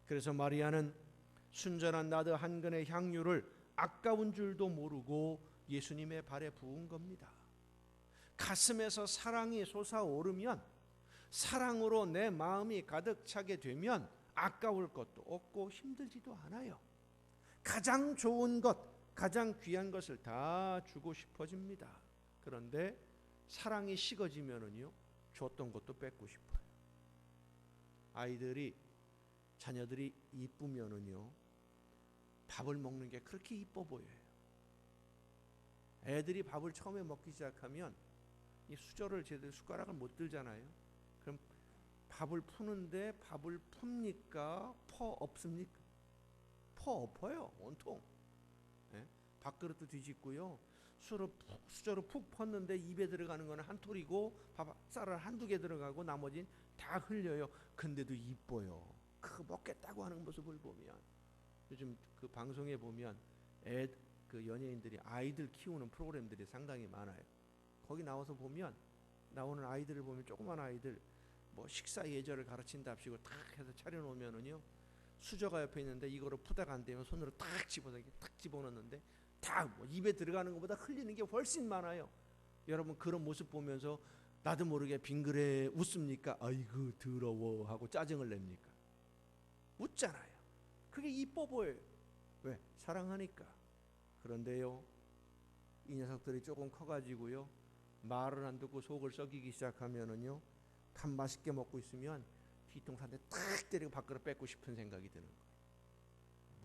그래서 마리아는 순전한 나드 한 근의 향유를 아까운 줄도 모르고 예수님의 발에 부은 겁니다. 가슴에서 사랑이 솟아오르면, 사랑으로 내 마음이 가득 차게 되면 아까울 것도 없고 힘들지도 않아요. 가장 좋은 것, 가장 귀한 것을 다 주고 싶어집니다. 그런데 사랑이 식어지면은요, 줬던 것도 뺏고 싶어요. 자녀들이 이쁘면은요, 밥을 먹는 게 그렇게 이뻐 보여요. 애들이 밥을 처음에 먹기 시작하면 이 수저를 제대로 숟가락을 못 들잖아요. 그럼 밥을 푸는데 밥을 풉니까? 퍼 엎습니까? 퍼 엎어요, 온통. 예? 밥그릇도 뒤집고요. 수저로 푹 펐는데 입에 들어가는 거는 한 톨이고 쌀을 한두 개 들어가고 나머지는 다 흘려요. 근데도 이뻐요. 그 먹겠다고 하는 모습을 보면. 요즘 그 방송에 보면 그 연예인들이 아이들 키우는 프로그램들이 상당히 많아요. 거기 나와서 보면, 나오는 아이들을 보면 조그만 아이들 뭐 식사 예절을 가르친답시고 탁 해서 차려놓으면은요, 수저가 옆에 있는데 이거로 푸다가 안 되면 손으로 탁 집어넣는데 다 뭐 입에 들어가는 것보다 흘리는 게 훨씬 많아요. 여러분 그런 모습 보면서 나도 모르게 빙그레 웃습니까? 아이고 더러워 하고 짜증을 냅니까? 웃잖아요. 그게 이뻐 보여요. 왜? 사랑하니까. 그런데요, 이 녀석들이 조금 커가지고요, 말을 안 듣고 속을 썩이기 시작하면은요, 밥 맛있게 먹고 있으면 뒤통수 한 대 탁 때리고 밖으로 뺏고 싶은 생각이 드는 거예요.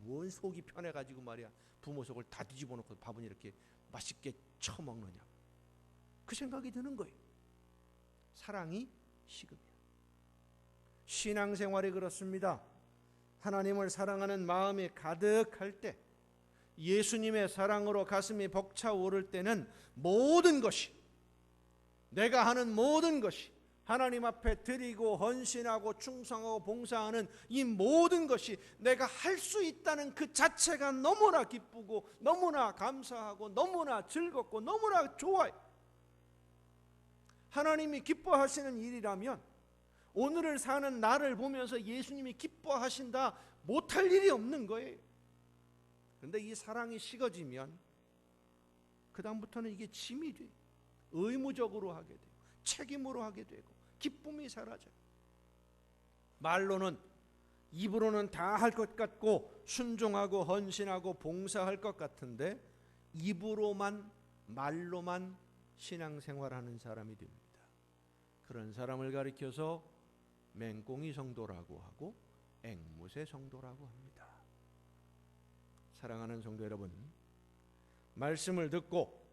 뭔 속이 편해가지고 말이야 부모 속을 다 뒤집어 놓고 밥은 이렇게 맛있게 처먹느냐, 그 생각이 드는 거예요. 사랑이 식음이야. 신앙생활이 그렇습니다. 하나님을 사랑하는 마음이 가득할 때, 예수님의 사랑으로 가슴이 벅차오를 때는 모든 것이, 내가 하는 모든 것이, 하나님 앞에 드리고 헌신하고 충성하고 봉사하는 이 모든 것이 내가 할 수 있다는 그 자체가 너무나 기쁘고 너무나 감사하고 너무나 즐겁고 너무나 좋아요. 하나님이 기뻐하시는 일이라면 오늘을 사는 나를 보면서 예수님이 기뻐하신다 못할 일이 없는 거예요. 그런데 이 사랑이 식어지면 그 다음부터는 이게 짐이 돼요. 의무적으로 하게 되고 책임으로 하게 되고 기쁨이 사라져요. 말로는, 입으로는 다 할 것 같고 순종하고 헌신하고 봉사할 것 같은데 입으로만, 말로만 신앙생활하는 사람이 됩니다. 그런 사람을 가리켜서 맹꽁이 성도라고 하고 앵무새 성도라고 합니다. 사랑하는 성도 여러분, 말씀을 듣고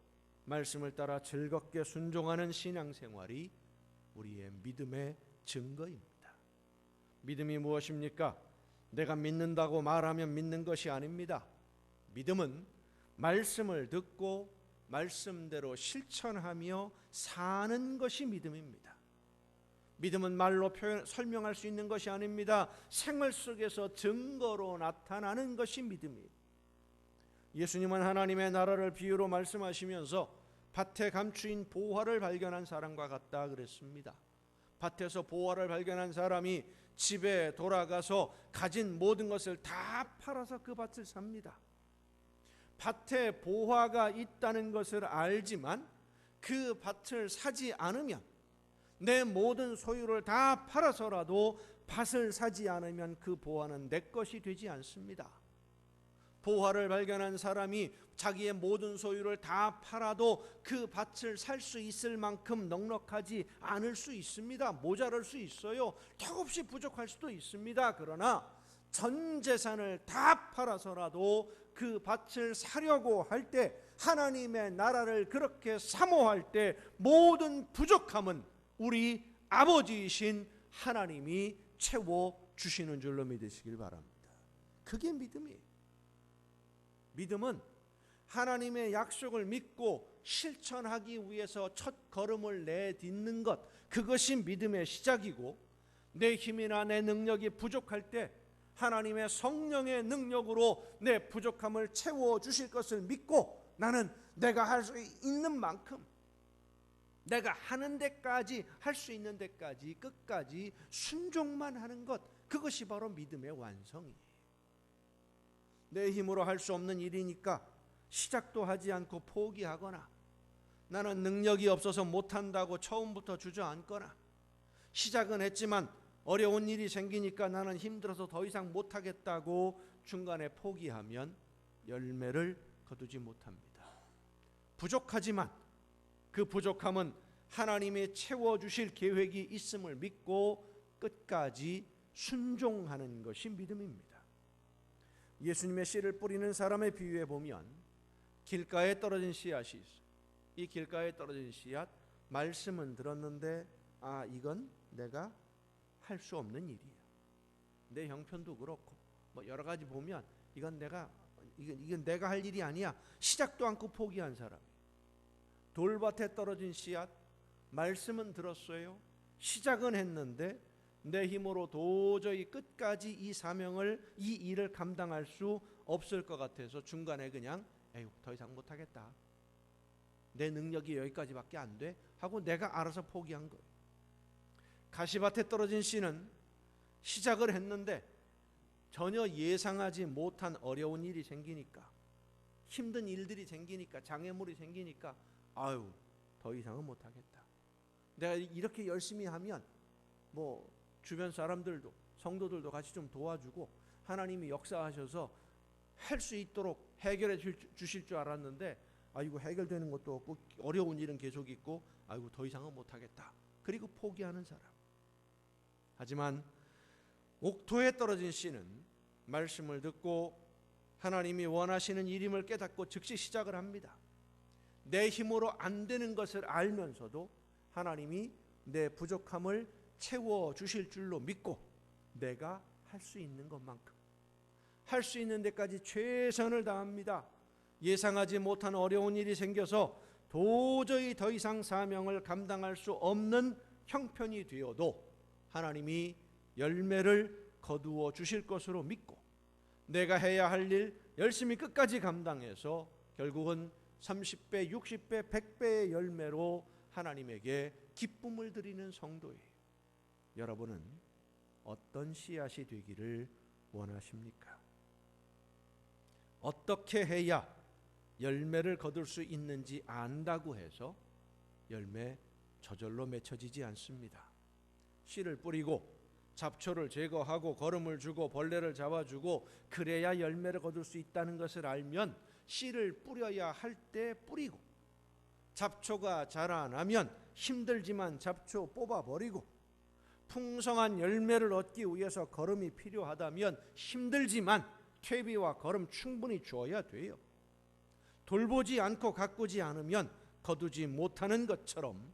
말씀을 따라 즐겁게 순종하는 신앙생활이 우리의 믿음의 증거입니다. 믿음이 무엇입니까? 내가 믿는다고 말하면 믿는 것이 아닙니다. 믿음은 말씀을 듣고 말씀대로 실천하며 사는 것이 믿음입니다. 믿음은 말로 설명할 수 있는 것이 아닙니다. 생활 속에서 증거로 나타나는 것이 믿음이에요. 예수님은 하나님의 나라를 비유로 말씀하시면서 밭에 감추인 보화를 발견한 사람과 같다 그랬습니다. 밭에서 보화를 발견한 사람이 집에 돌아가서 가진 모든 것을 다 팔아서 그 밭을 삽니다. 밭에 보화가 있다는 것을 알지만 그 밭을 사지 않으면, 내 모든 소유를 다 팔아서라도 밭을 사지 않으면 그 보화는 내 것이 되지 않습니다. 보화를 발견한 사람이 자기의 모든 소유를 다 팔아도 그 밭을 살 수 있을 만큼 넉넉하지 않을 수 있습니다. 모자랄 수 있어요. 턱없이 부족할 수도 있습니다. 그러나 전 재산을 다 팔아서라도 그 밭을 사려고 할 때, 하나님의 나라를 그렇게 사모할 때 모든 부족함은 우리 아버지이신 하나님이 채워주시는 줄로 믿으시길 바랍니다. 그게 믿음이에요. 믿음은 하나님의 약속을 믿고 실천하기 위해서 첫 걸음을 내딛는 것, 그것이 믿음의 시작이고, 내 힘이나 내 능력이 부족할 때 하나님의 성령의 능력으로 내 부족함을 채워주실 것을 믿고, 나는 내가 할 수 있는 만큼, 내가 하는 데까지, 할 수 있는 데까지 끝까지 순종만 하는 것, 그것이 바로 믿음의 완성이에요. 내 힘으로 할 수 없는 일이니까 시작도 하지 않고 포기하거나, 나는 능력이 없어서 못한다고 처음부터 주저앉거나, 시작은 했지만 어려운 일이 생기니까 나는 힘들어서 더 이상 못하겠다고 중간에 포기하면 열매를 거두지 못합니다. 부족하지만 그 부족함은 하나님이 채워주실 계획이 있음을 믿고 끝까지 순종하는 것이 믿음입니다. 예수님의 씨를 뿌리는 사람의 비유에 보면 길가에 떨어진 씨앗이 있어요. 이 길가에 떨어진 씨앗, 말씀은 들었는데 이건 내가 할 수 없는 일이야. 내 형편도 그렇고 뭐 여러 가지 보면 이건 내가 할 일이 아니야. 시작도 않고 포기한 사람. 돌밭에 떨어진 씨앗, 말씀은 들었어요. 시작은 했는데 내 힘으로 도저히 끝까지 이 사명을, 이 일을 감당할 수 없을 것 같아서 중간에 그냥 더 이상 못하겠다, 내 능력이 여기까지밖에 안 돼 하고 내가 알아서 포기한 거예요. 가시밭에 떨어진 씨는 시작을 했는데 전혀 예상하지 못한 어려운 일이 생기니까, 힘든 일들이 생기니까, 장애물이 생기니까 더 이상은 못하겠다. 내가 이렇게 열심히 하면 뭐 주변 사람들도, 성도들도 같이 좀 도와주고 하나님이 역사하셔서 할 수 있도록 해결해 주실 줄 알았는데 아이고 해결되는 것도 없고 어려운 일은 계속 있고 아이고 더 이상은 못하겠다. 그리고 포기하는 사람. 하지만 옥토에 떨어진 씨는 말씀을 듣고 하나님이 원하시는 일임을 깨닫고 즉시 시작을 합니다. 내 힘으로 안 되는 것을 알면서도 하나님이 내 부족함을 채워주실 줄로 믿고 내가 할 수 있는 것만큼 할 수 있는 데까지 최선을 다합니다. 예상하지 못한 어려운 일이 생겨서 도저히 더 이상 사명을 감당할 수 없는 형편이 되어도 하나님이 열매를 거두어 주실 것으로 믿고 내가 해야 할 일 열심히 끝까지 감당해서 결국은 30배, 60배, 100배의 열매로 하나님에게 기쁨을 드리는 성도예요. 여러분은 어떤 씨앗이 되기를 원하십니까? 어떻게 해야 열매를 거둘 수 있는지 안다고 해서 열매 저절로 맺혀지지 않습니다. 씨를 뿌리고 잡초를 제거하고 거름을 주고 벌레를 잡아주고 그래야 열매를 거둘 수 있다는 것을 알면 씨를 뿌려야 할 때 뿌리고 잡초가 자라나면 힘들지만 잡초 뽑아버리고 풍성한 열매를 얻기 위해서 거름이 필요하다면 힘들지만 퇴비와 거름 충분히 주어야 돼요. 돌보지 않고 가꾸지 않으면 거두지 못하는 것처럼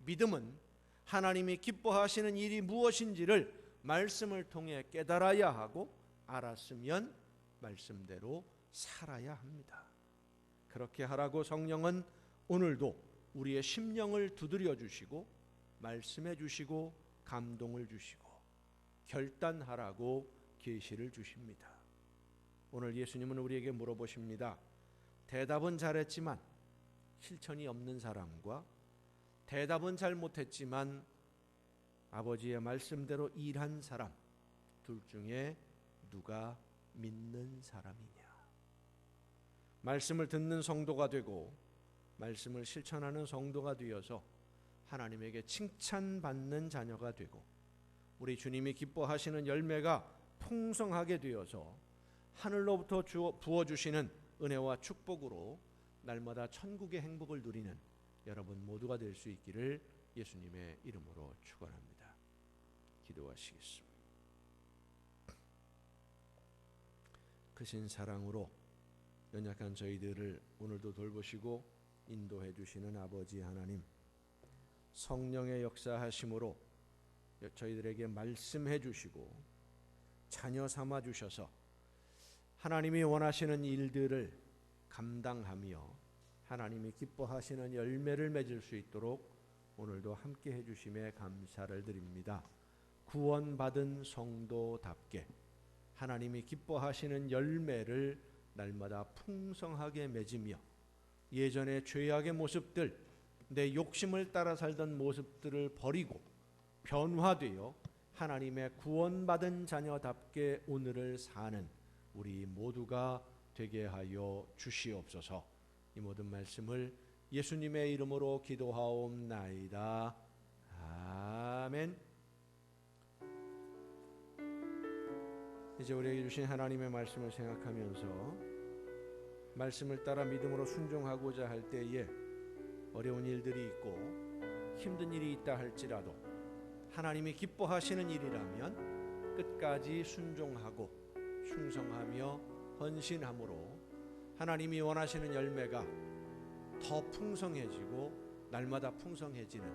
믿음은 하나님이 기뻐하시는 일이 무엇인지를 말씀을 통해 깨달아야 하고 알았으면 말씀대로 살아야 합니다. 그렇게 하라고 성령은 오늘도 우리의 심령을 두드려 주시고 말씀해 주시고 감동을 주시고 결단하라고 계시를 주십니다. 오늘 예수님은 우리에게 물어보십니다. 대답은 잘했지만 실천이 없는 사람과 대답은 잘 못했지만 아버지의 말씀대로 일한 사람, 둘 중에 누가 믿는 사람이냐? 말씀을 듣는 성도가 되고 말씀을 실천하는 성도가 되어서 하나님에게 칭찬받는 자녀가 되고 우리 주님이 기뻐하시는 열매가 풍성하게 되어서 하늘로부터 부어주시는 은혜와 축복으로 날마다 천국의 행복을 누리는 여러분 모두가 될 수 있기를 예수님의 이름으로 축원합니다. 기도하시겠습니다. 크신 사랑으로 연약한 저희들을 오늘도 돌보시고 인도해 주시는 아버지 하나님, 성령의 역사하심으로 저희들에게 말씀해 주시고 자녀 삼아 주셔서 하나님이 원하시는 일들을 감당하며 하나님이 기뻐하시는 열매를 맺을 수 있도록 오늘도 함께 해주심에 감사를 드립니다. 구원받은 성도답게 하나님이 기뻐하시는 열매를 날마다 풍성하게 맺으며 예전의 죄악의 모습들, 내 욕심을 따라 살던 모습들을 버리고 변화되어 하나님의 구원받은 자녀답게 오늘을 사는 우리 모두가 되게 하여 주시옵소서. 이 모든 말씀을 예수님의 이름으로 기도하옵나이다. 아멘. 이제 우리에게 주신 하나님의 말씀을 생각하면서 말씀을 따라 믿음으로 순종하고자 할 때에 어려운 일들이 있고 힘든 일이 있다 할지라도 하나님이 기뻐하시는 일이라면 끝까지 순종하고 충성하며 헌신함으로 하나님이 원하시는 열매가 더 풍성해지고 날마다 풍성해지는,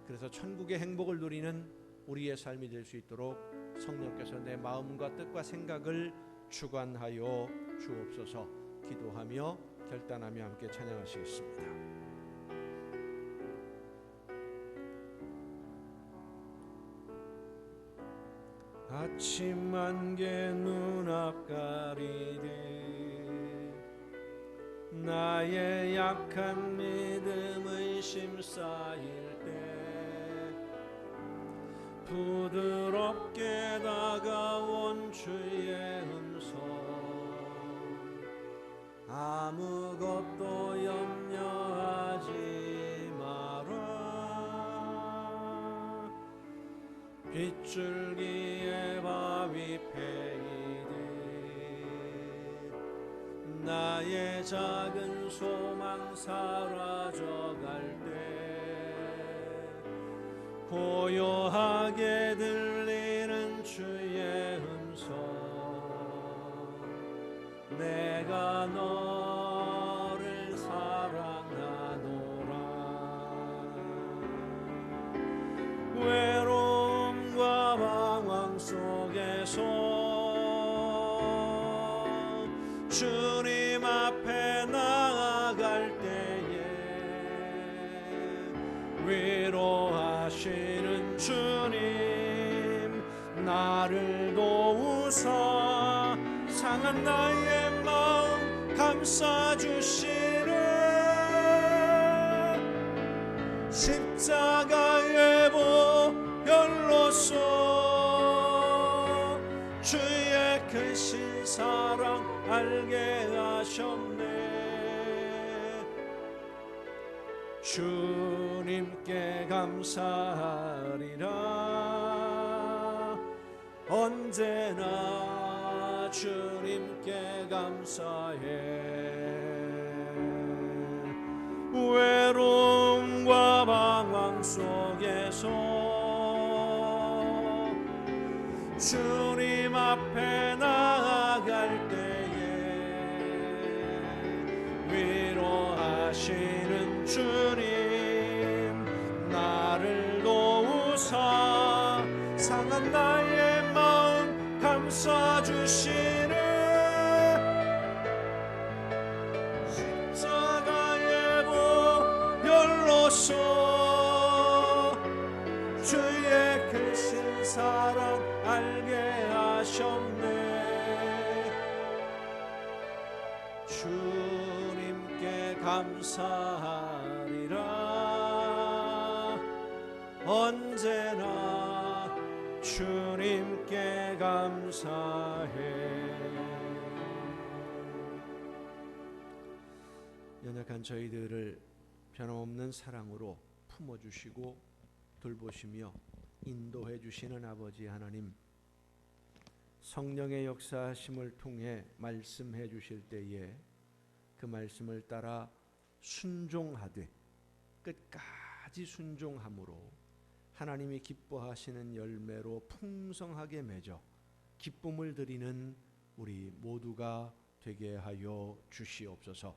그래서 천국의 행복을 누리는 우리의 삶이 될 수 있도록 성령께서 내 마음과 뜻과 생각을 주관하여 주옵소서. 기도하며 결단하며 함께 찬양하시겠습니다. 아침 안개 눈앞 가리되 나의 약한 믿음의 심쌓일 때 부드럽게 다가온 주의 음성, 아무것도 염려하지 마라. 빗줄기에 바위 패이듯 나의 작은 소망 사라져갈 때 고요하게 들리는 주의 음성 내가 너를 사랑하노라 외로움과 방황 속에서 주님 앞에 나아갈 때에 위로하시는 주님 나를 도우사 상한 나의 마음 감싸주시는 십자가의 보혈로서 주의 크신 사랑 알게 하셨네 주님께 감사하리라 언제나 주님께 감사해 외로움과 방황 속에서 주님 앞에 나아갈 때에 위로하시는 주님 나를 도우사 상한 나의 마음 감싸주시네 십자가의 보혈로서 주의 크신 사랑 알게 하셨네 주님께 감사하리라 언제나 주님께 감사해 연약한 저희들을 변함없는 사랑으로 품어주시고 돌보시며 인도해 주시는 아버지 하나님 성령의 역사하심을 통해 말씀해 주실 때에 그 말씀을 따라 순종하되 끝까지 순종함으로 하나님이 기뻐하시는 열매로 풍성하게 맺어 기쁨을 드리는 우리 모두가 되게 하여 주시옵소서.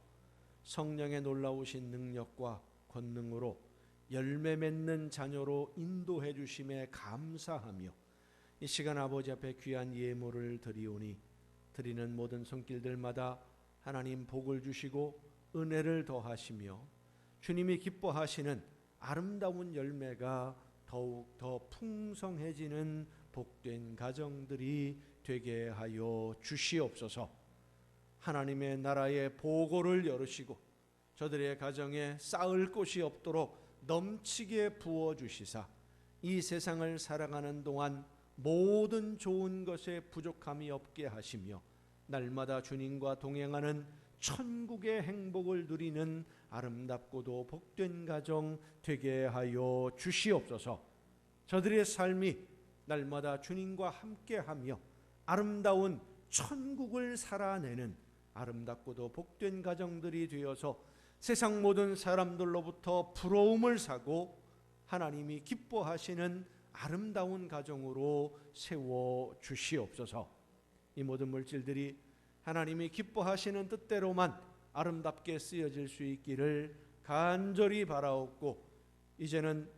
성령의 놀라우신 능력과 권능으로 열매 맺는 자녀로 인도해 주심에 감사하며 이 시간 아버지 앞에 귀한 예물을 드리오니 드리는 모든 손길들마다 하나님 복을 주시고 은혜를 더하시며 주님이 기뻐하시는 아름다운 열매가 더욱 더 풍성해지는 복된 가정들이 되게 하여 주시옵소서. 하나님의 나라의 보고를 열으시고 저들의 가정에 쌓을 곳이 없도록 넘치게 부어주시사 이 세상을 살아가는 동안 모든 좋은 것에 부족함이 없게 하시며 날마다 주님과 동행하는 천국의 행복을 누리는 아름답고도 복된 가정 되게 하여 주시옵소서. 저들의 삶이 날마다 주님과 함께하며 아름다운 천국을 살아내는 아름답고도 복된 가정들이 되어서 세상 모든 사람들로부터 부러움을 사고 하나님이 기뻐하시는 아름다운 가정으로 세워 주시옵소서. 이 모든 물질들이 하나님이 기뻐하시는 뜻대로만 아름답게 쓰여질 수 있기를 간절히 바라옵고 이제는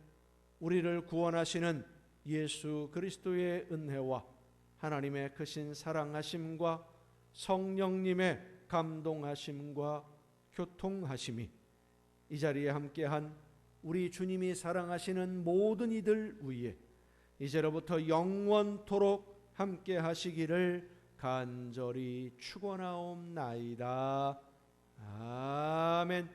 우리를 구원하시는 예수 그리스도의 은혜와 하나님의 크신 사랑하심과 성령님의 감동하심과 교통하심이 이 자리에 함께한 우리 주님이 사랑하시는 모든 이들 위에 이제로부터 영원토록 함께 하시기를 간절히 축원하옵나이다. 아멘.